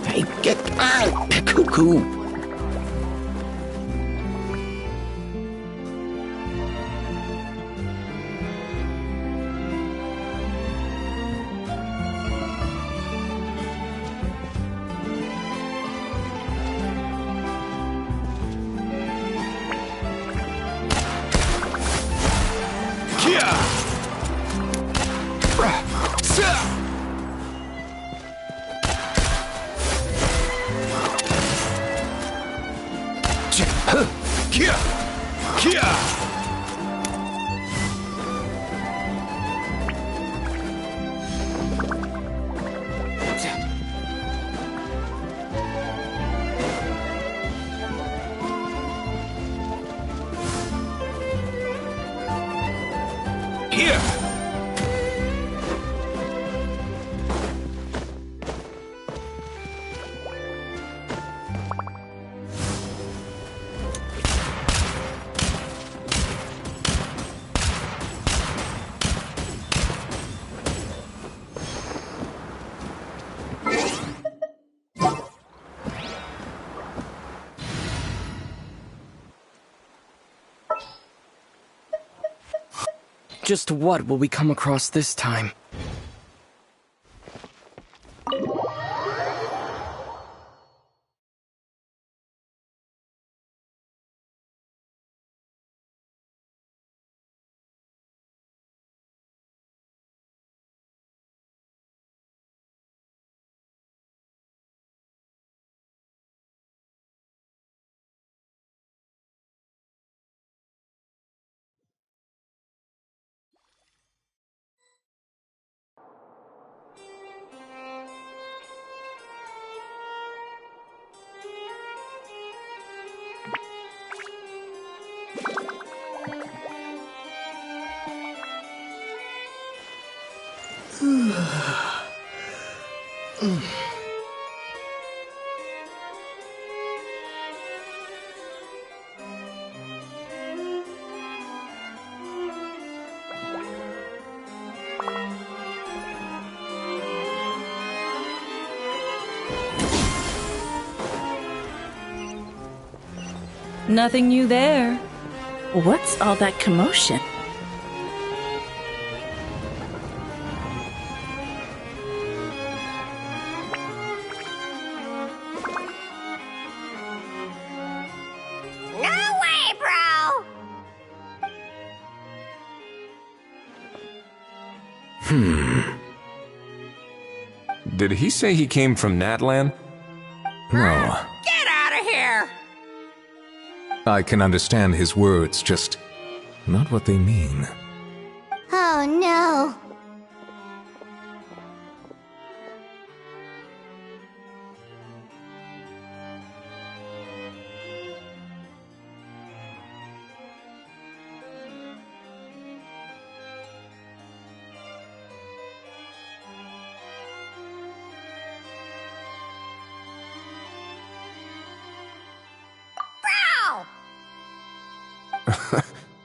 S8: Hey, get out! Cuckoo!
S1: Just what will we come across this time?
S7: Nothing new there.
S9: What's all that commotion?
S2: No way, bro!
S10: Did he say he came from Natlan? No.
S2: Get out of here!
S10: I can understand his words, just not what they mean.
S2: Oh no.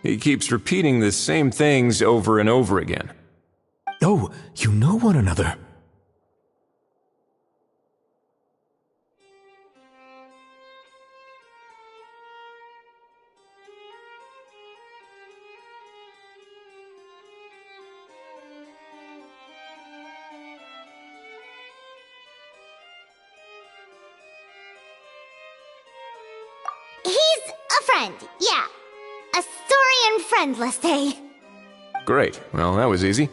S10: He keeps repeating the same things over and over again.
S11: Oh, you know one another.
S2: He's a friend, yeah. A Saurian friend, let's say.
S10: Great. Well, that was easy.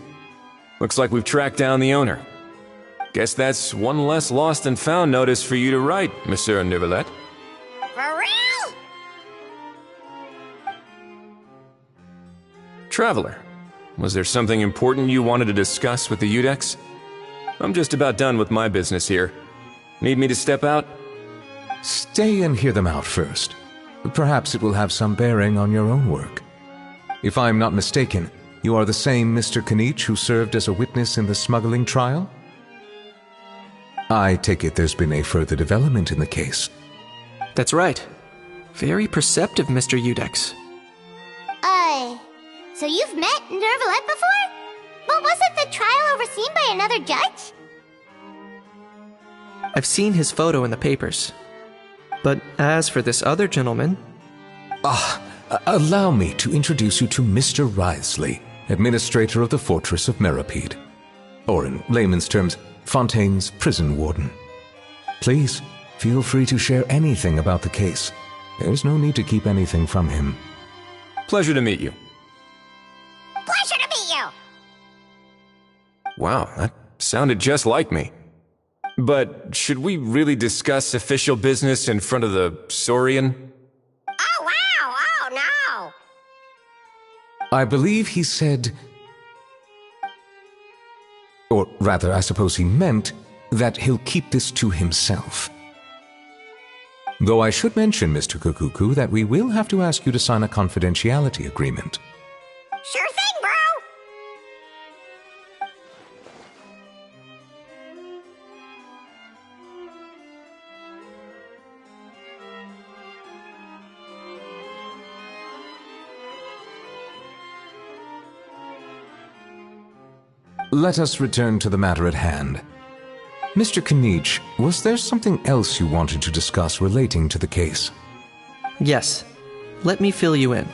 S10: Looks like we've tracked down the owner. Guess that's one less lost and found notice for you to write, Monsieur Neuvillette.
S2: For real?
S10: Traveler, was there something important you wanted to discuss with the Udex? I'm just about done with my business here. Need me to step out?
S11: Stay and hear them out first. Perhaps it will have some bearing on your own work. If I'm not mistaken, you are the same Mr. Kanich who served as a witness in the smuggling trial? I take it there's been a further development in the case.
S1: That's right. Very perceptive, Mr. Udex.
S2: So you've met Nervalette before? But wasn't the trial overseen by another judge?
S1: I've seen his photo in the papers. But as for this other gentleman...
S11: Allow me to introduce you to Mr. Wriothesley, administrator of the Fortress of Meripede. Or in layman's terms, Fontaine's prison warden. Please, feel free to share anything about the case. There's no need to keep anything from him.
S10: Pleasure to meet you.
S2: Pleasure to meet you!
S10: Wow, that sounded just like me. But should we really discuss official business in front of the Saurian?
S2: Oh, wow! Oh, no!
S11: I believe he said... Or rather, I suppose he meant that he'll keep this to himself. Though I should mention, Mr. Kukuku, that we will have to ask you to sign a confidentiality agreement.
S2: Sure thing, bro!
S11: Let us return to the matter at hand. Mr. Kanich, was there something else you wanted to discuss relating to the case?
S1: Yes. Let me fill you in.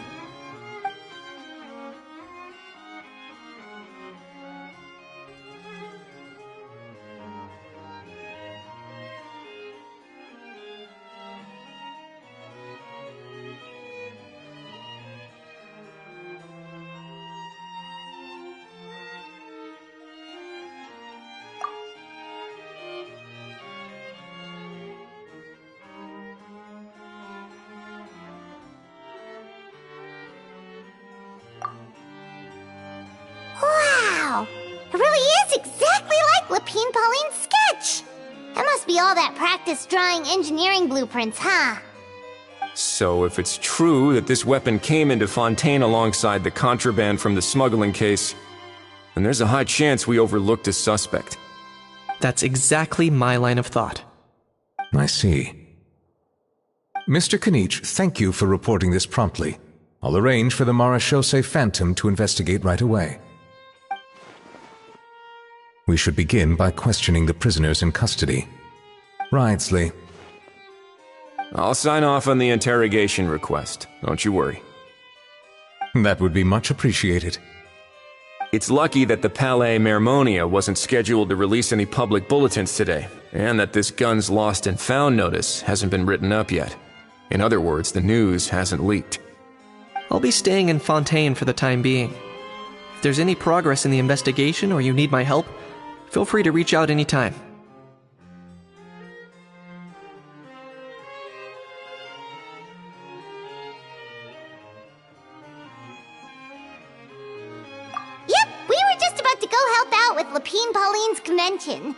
S2: Wow! It really is exactly like Lapine Pauline's sketch! That must be all that practice drawing engineering blueprints, huh?
S10: So if it's true that this weapon came into Fontaine alongside the contraband from the smuggling case, then there's a high chance we overlooked a suspect.
S1: That's exactly my line of thought.
S11: I see. Mr. Kanich, thank you for reporting this promptly. I'll arrange for the Marechaussee Phantom to investigate right away. We should begin by questioning the prisoners in custody. Wriothesley.
S10: I'll sign off on the interrogation request, don't you worry.
S11: That would be much appreciated.
S10: It's lucky that the Palais Mermonia wasn't scheduled to release any public bulletins today, and that this guns lost and found notice hasn't been written up yet. In other words, the news hasn't leaked.
S1: I'll be staying in Fontaine for the time being. If there's any progress in the investigation or you need my help, feel free to reach out anytime.
S2: Yep, we were just about to go help out with Lapine Pauline's convention.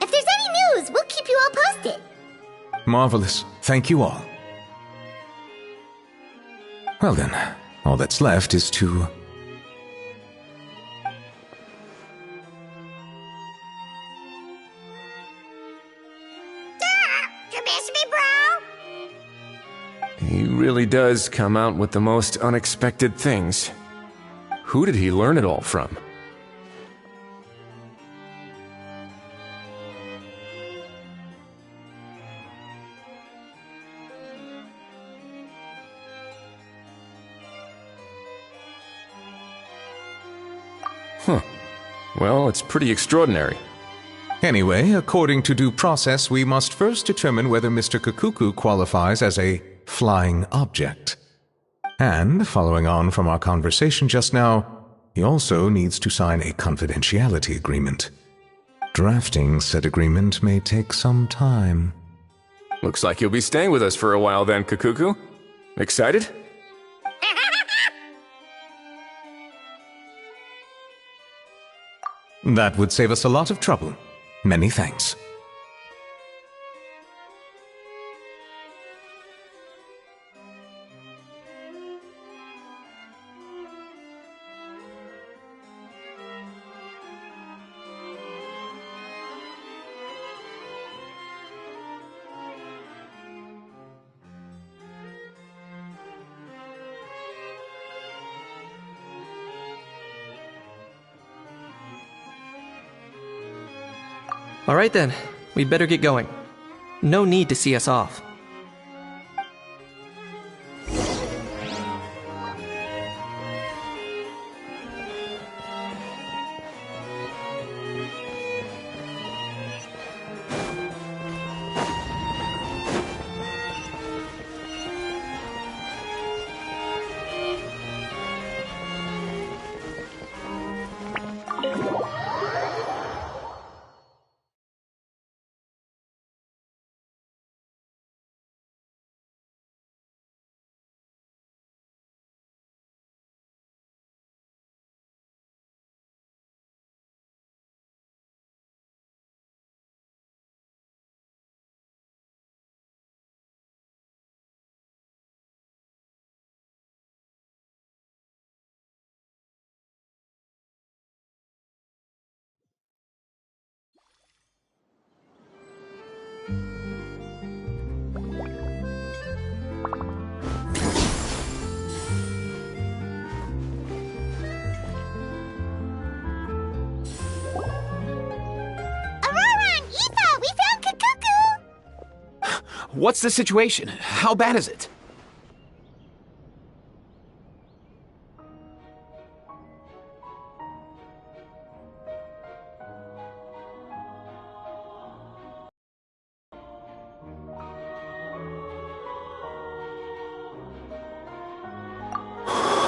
S2: If there's any news, we'll keep you all posted.
S11: Marvelous. Thank you all. Well then, all that's left is to...
S2: You miss me, bro?
S10: He really does come out with the most unexpected things. Who did he learn it all from? Huh. Well, it's pretty extraordinary.
S11: Anyway, according to due process, we must first determine whether Mr. Kukuku qualifies as a flying object. And, following on from our conversation just now, he also needs to sign a confidentiality agreement. Drafting said agreement may take some time.
S10: Looks like you'll be staying with us for a while then, Kukuku. Excited?
S11: That would save us a lot of trouble. Many thanks.
S1: Alright then, we'd better get going. No need to see us off.
S8: What's the situation? How bad is it?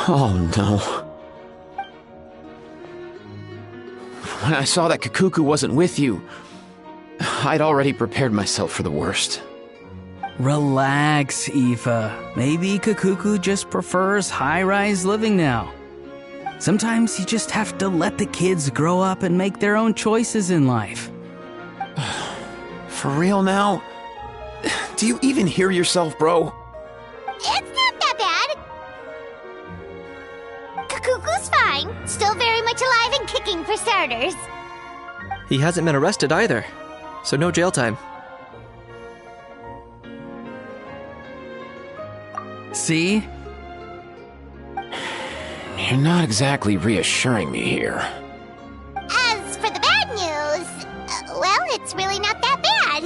S8: Oh no. When I saw that Kakuku wasn't with you, I'd already prepared myself for the worst.
S6: Relax, Aoife. Maybe Kakuku just prefers high-rise living now. Sometimes you just have to let the kids grow up and make their own choices in life.
S8: For real now? Do you even hear yourself, bro?
S2: It's not that bad. Kakuku's fine. Still very much alive and kicking for starters.
S1: He hasn't been arrested either, so no jail time.
S6: See?
S8: You're not exactly reassuring me here.
S2: As for the bad news, well, it's really not that bad.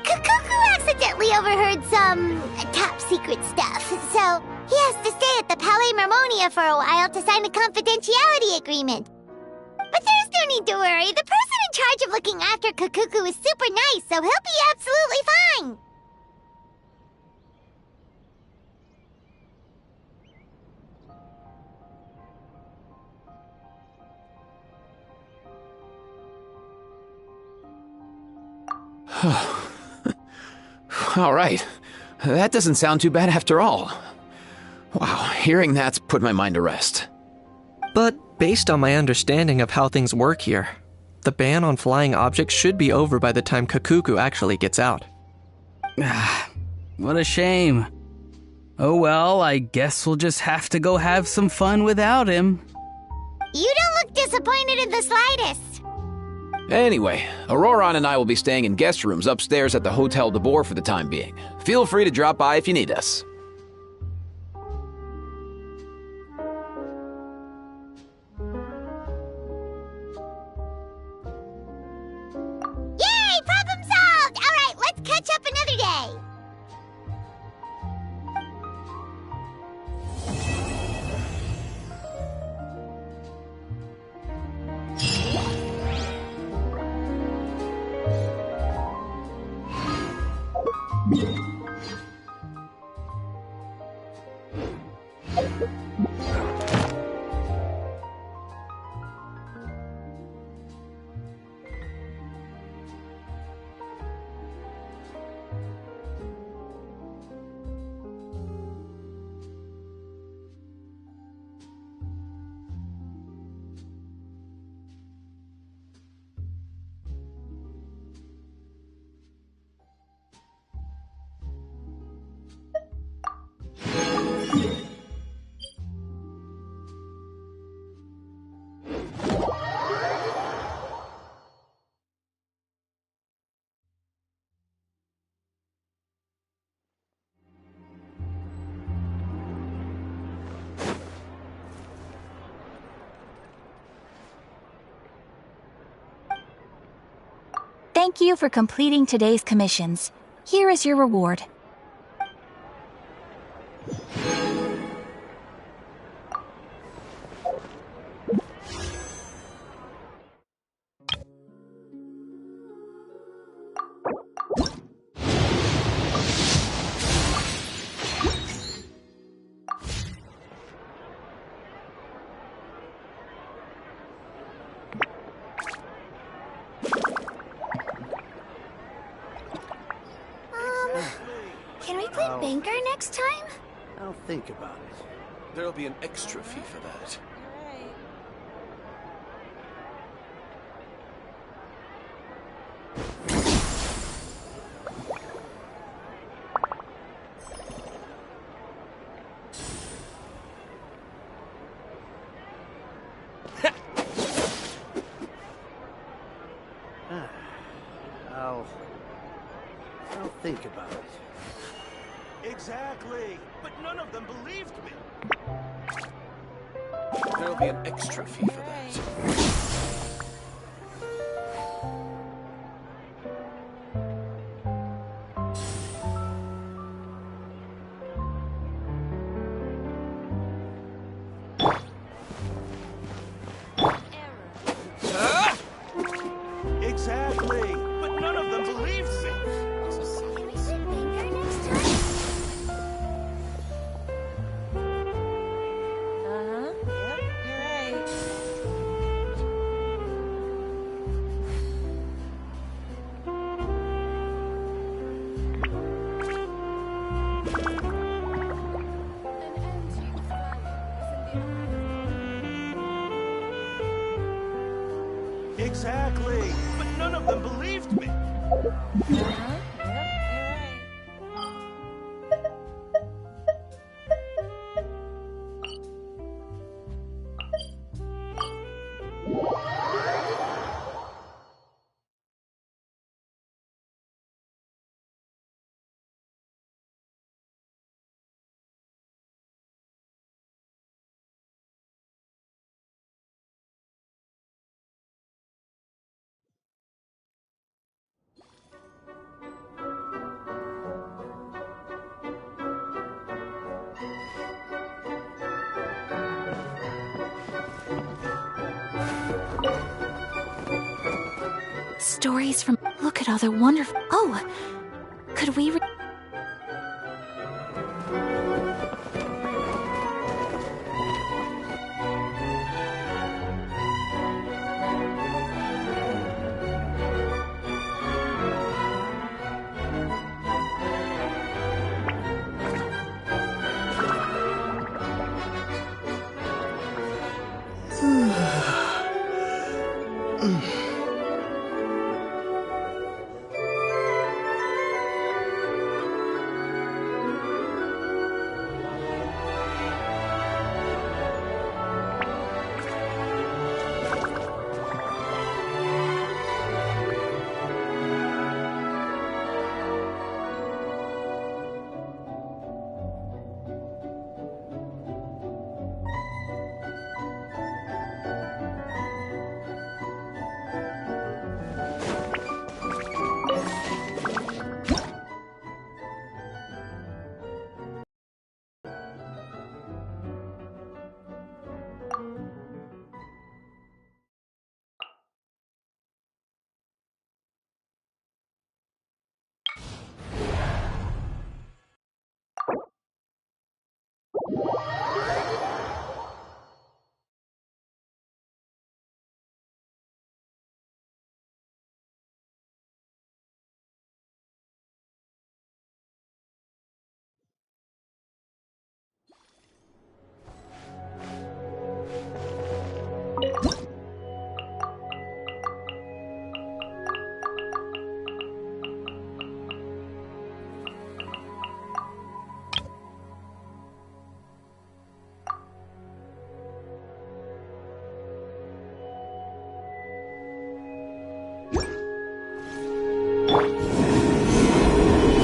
S2: Kakuku accidentally overheard some top secret stuff, so he has to stay at the Palais Mermonia for a while to sign a confidentiality agreement. But there's no need to worry. The person in charge of looking after Kakuku is super nice, so he'll be absolutely fine.
S8: All right. That doesn't sound too bad after all. Wow, hearing that's put my mind to rest.
S1: But based on my understanding of how things work here, the ban on flying objects should be over by the time Kakuku actually gets out.
S6: What a shame. Oh well, I guess we'll just have to go have some fun without him.
S2: You don't look disappointed in the slightest.
S8: Anyway, Auroron and I will be staying in guest rooms upstairs at the Hotel de Boer for the time being. Feel free to drop by if you need us.
S2: Yay! Problem solved! Alright, let's catch up another day.
S5: Thank you for completing today's commissions. Here is your reward.
S2: Can we play banker next time?
S12: I'll think about it. There'll be an extra fee for that. I'll think about it.
S13: Exactly, but none of them believed me.
S12: There'll be an extra fee for that.
S13: Exactly, but none of them believed me.
S2: Can we play banker next time?
S14: Yep, you're right.
S13: Exactly, but none of them believed me.
S14: Yep, you're right.
S5: Stories from... Look at all the wonderful... Oh! Could we...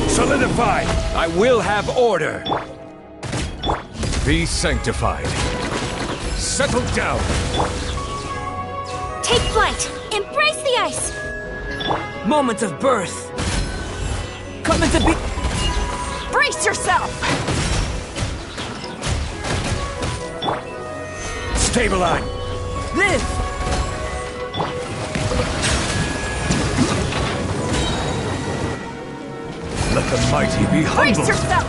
S15: Solidified! I will have order! Be sanctified. Settle down!
S3: Take flight! Embrace the ice!
S6: Moment of birth. Coming to be.
S3: Brace yourself!
S15: Stabilize.
S6: Live!
S15: Let the mighty be humbled.
S3: Brace yourself!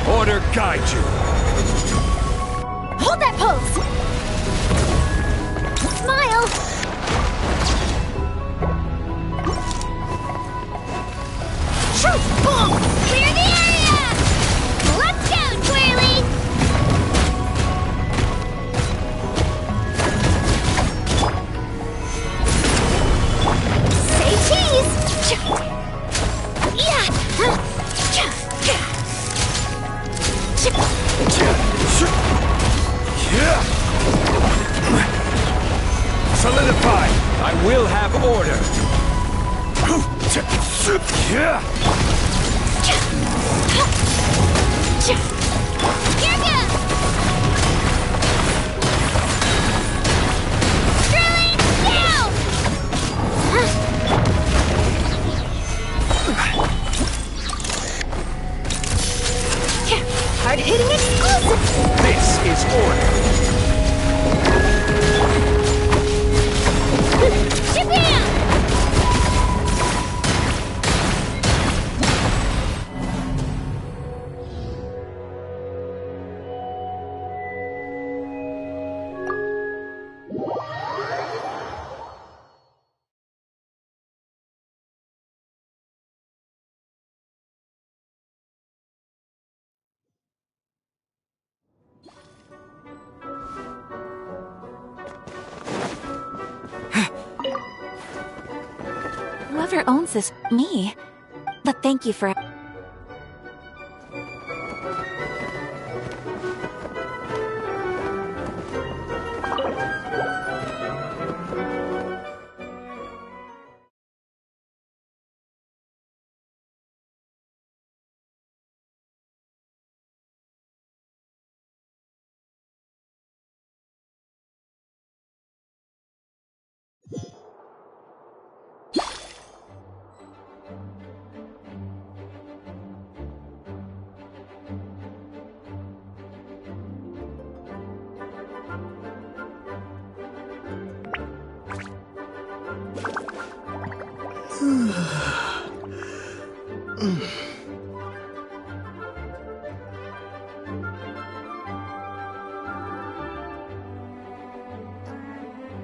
S15: Order guide you.
S2: Hold that pose! Smile! Shoot! Boom! Clear the area! Let's go, Twirly! Say cheese! Yeah!
S15: Solidify! I will have order!
S2: Here goes! Drilling down! Hard-hitting exclusive!
S15: This is order!
S2: Japan!
S3: Whoever owns this, me. But thank you for...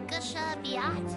S2: Gusha Biat?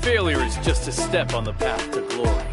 S16: Failure is just a step on the path to glory.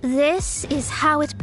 S2: This is how it...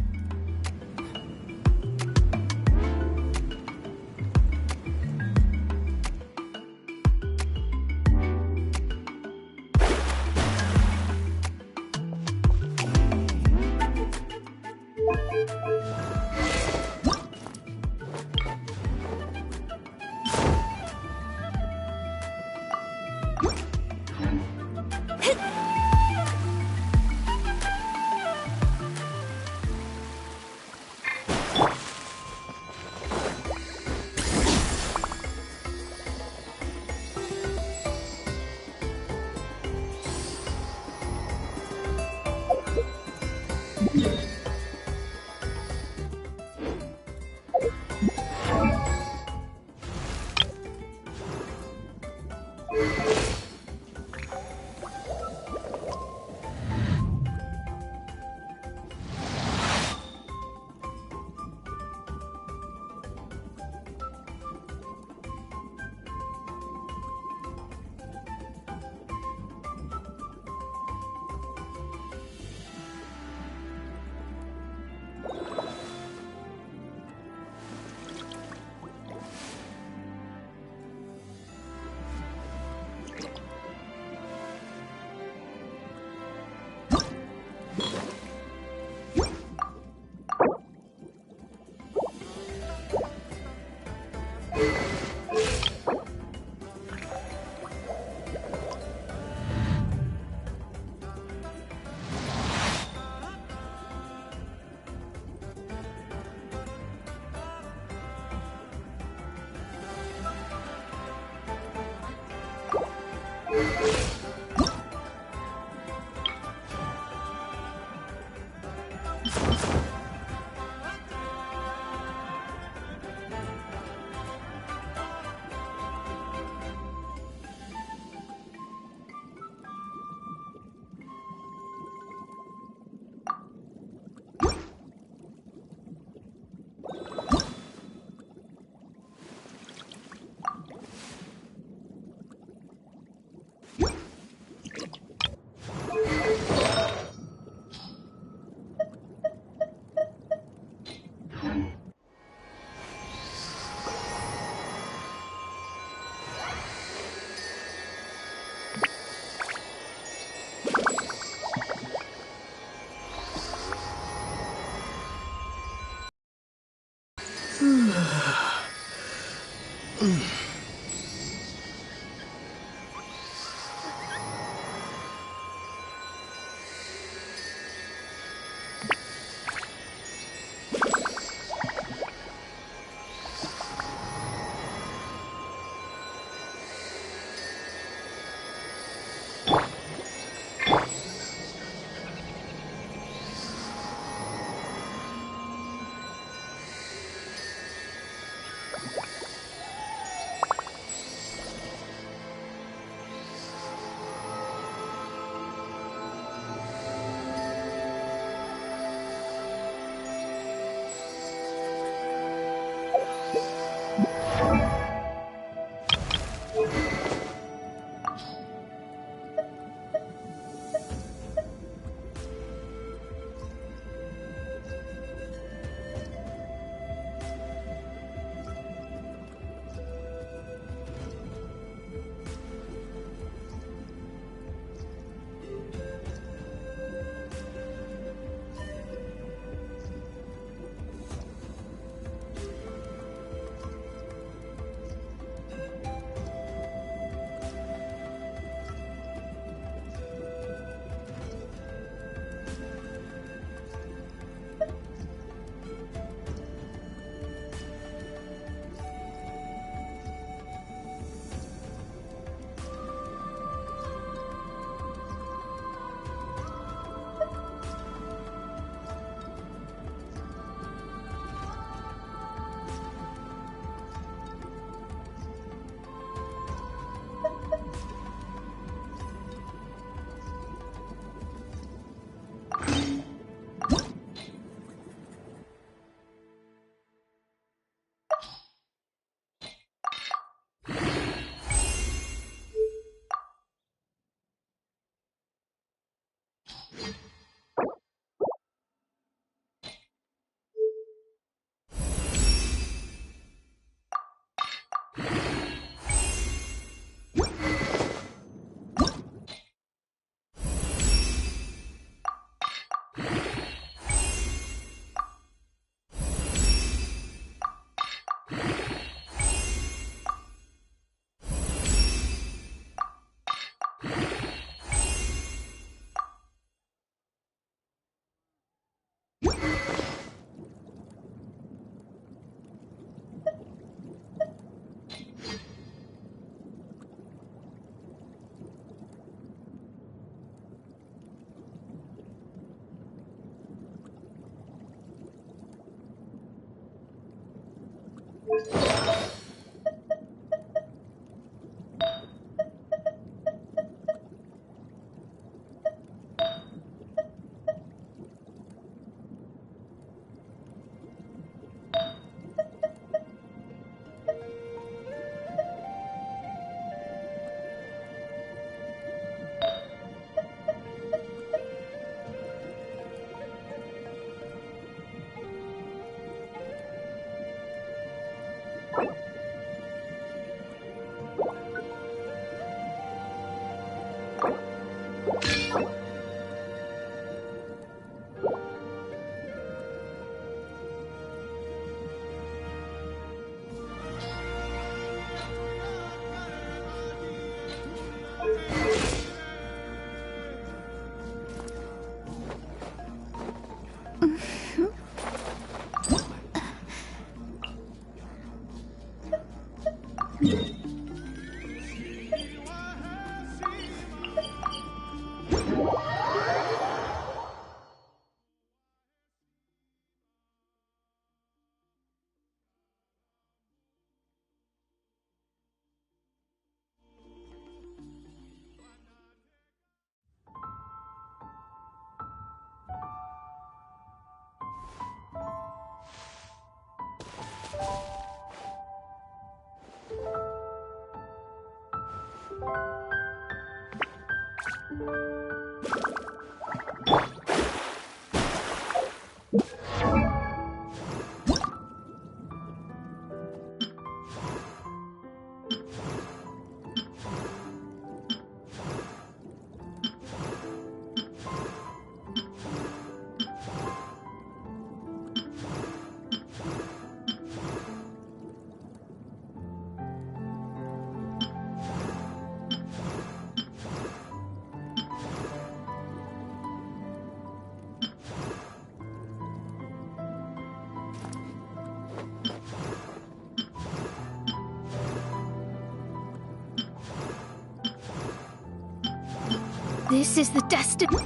S4: This is the destiny.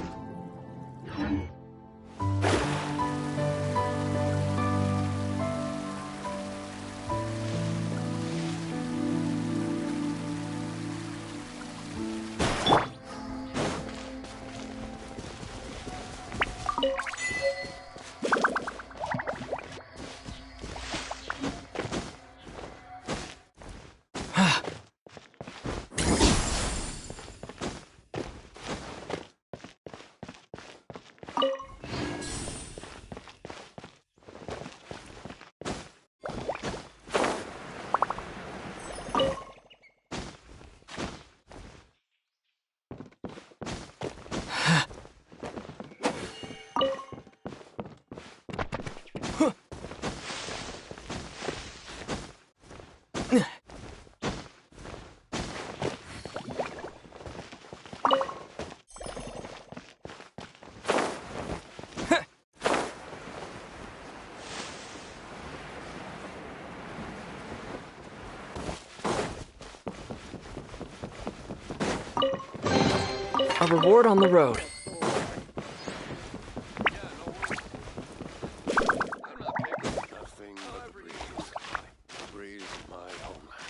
S1: A reward on the road.
S12: Nothing but the breeze. Breeze my homeland.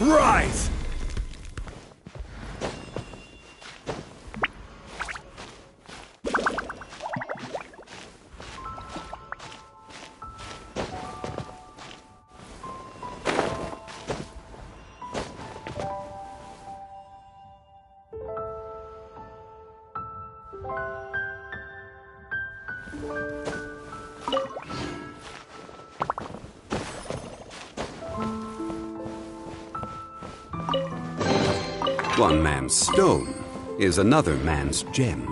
S15: Rise!
S17: One man's stone is another man's gem.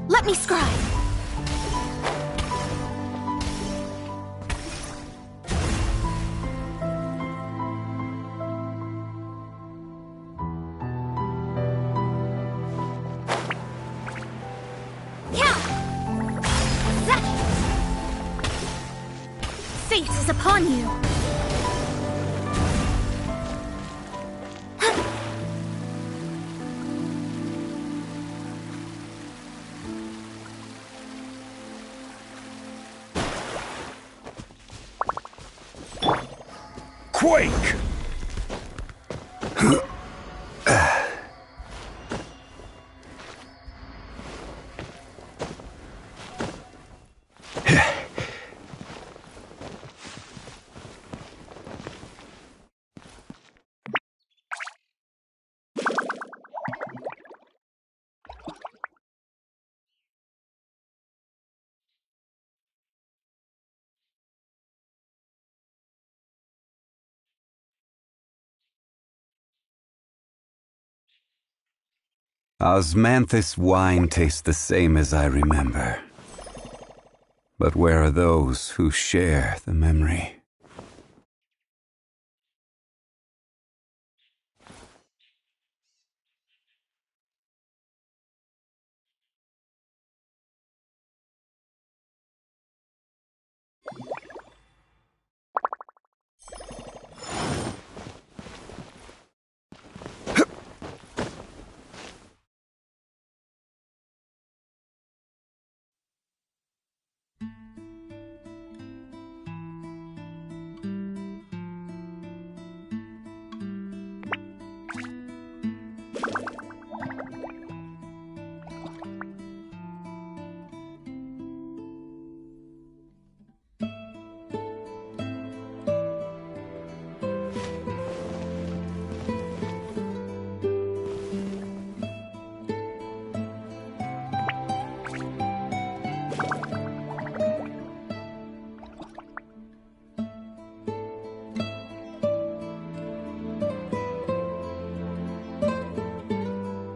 S3: Let me scribe.
S2: Fate is upon you.
S15: Quake!
S17: Osmanthus wine tastes the same as I remember. But where are those who share the memory?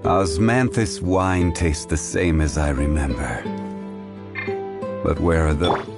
S17: Osmanthus wine tastes the same as I remember. But where are the...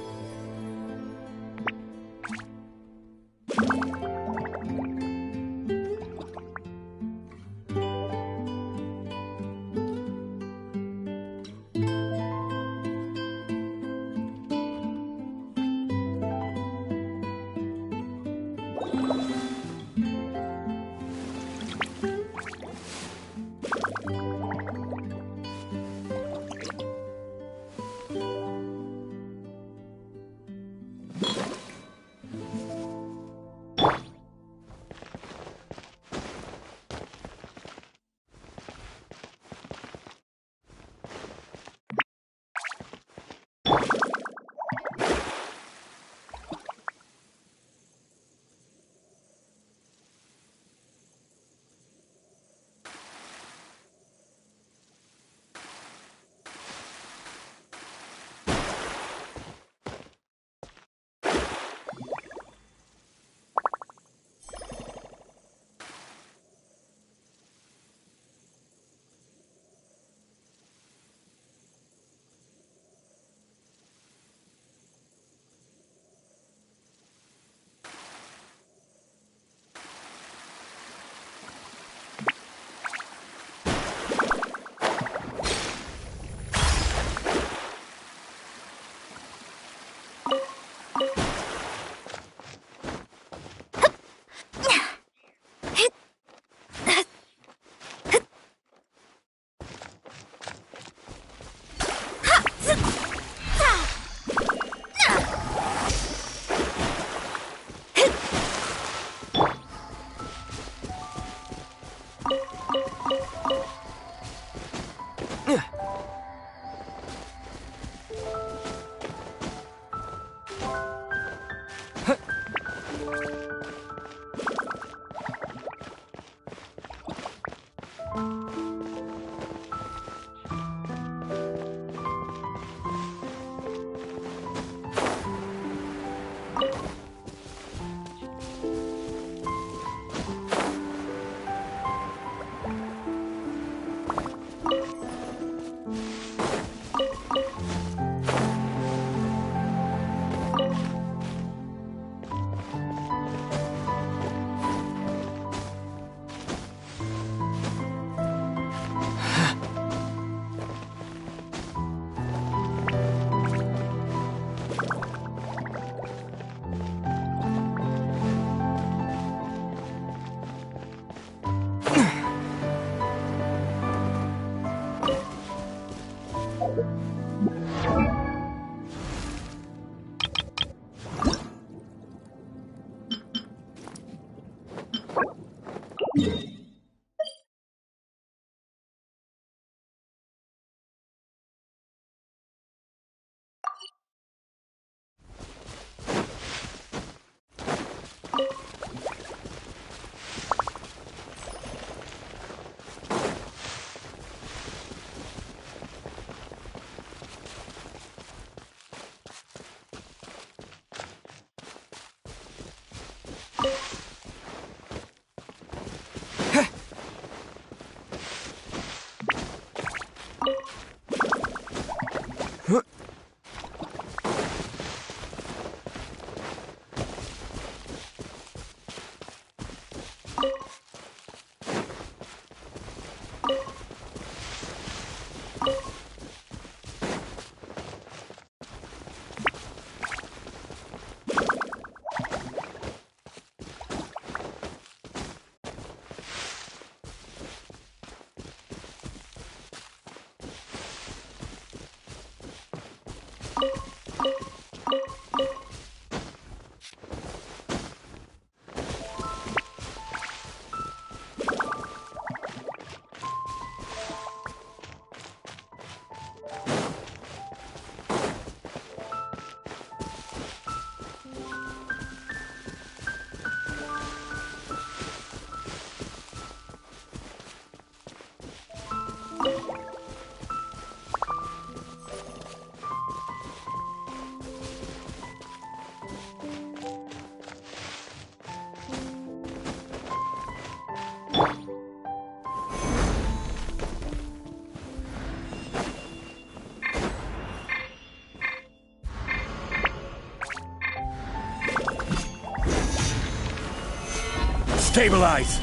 S15: Stabilize!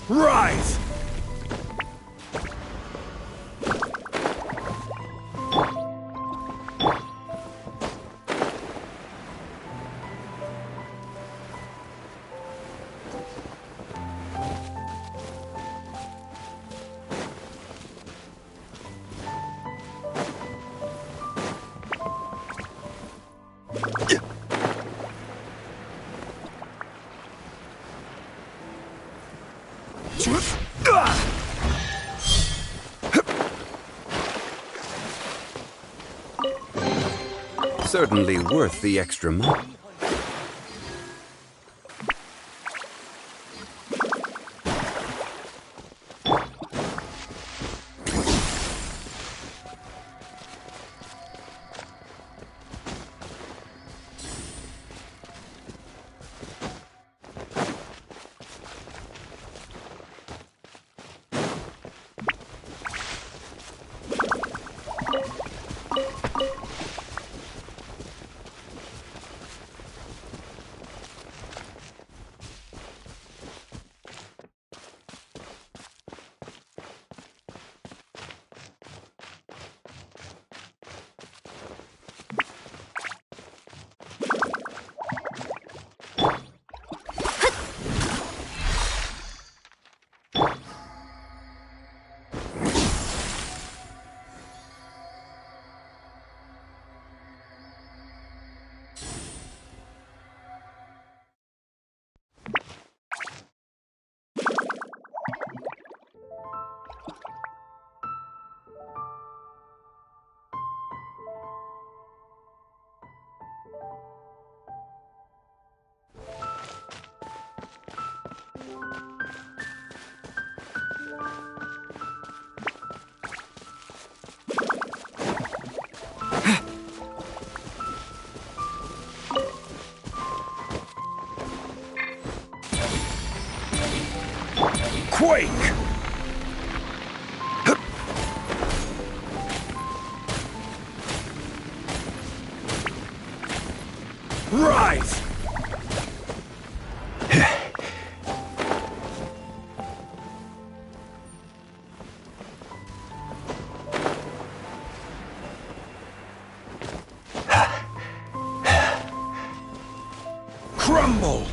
S15: Rise!
S17: Certainly worth the extra money. Quake! Rise! Crumble!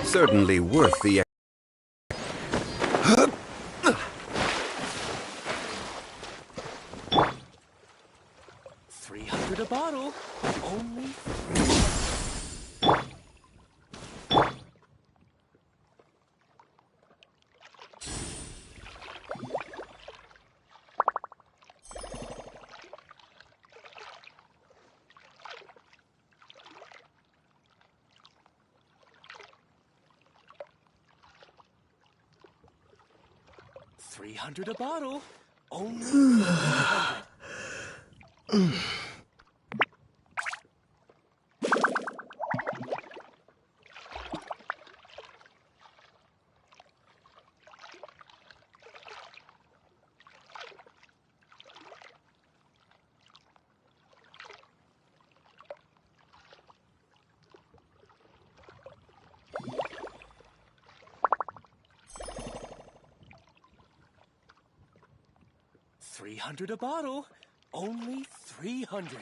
S17: Certainly worth the
S13: 300 a bottle. Only 300 a bottle. Only 300. 300 a bottle. Only 300.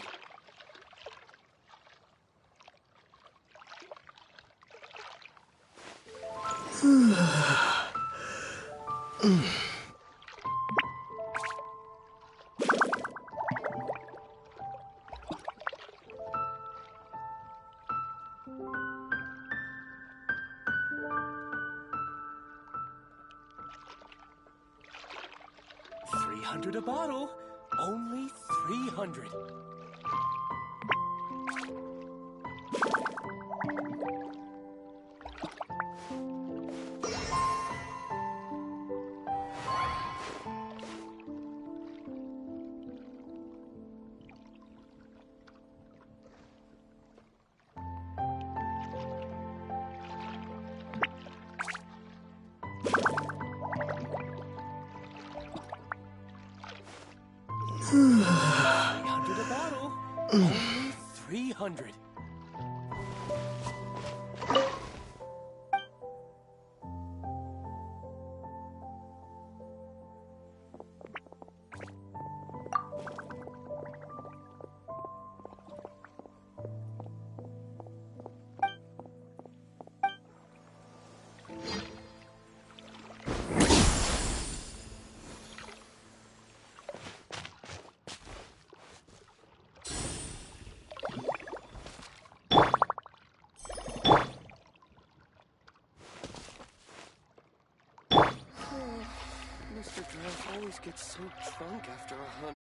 S13: $300 a bottle. Only 300.
S12: 300 a bottle. Only 300. Mr. Drought always gets so drunk after 100.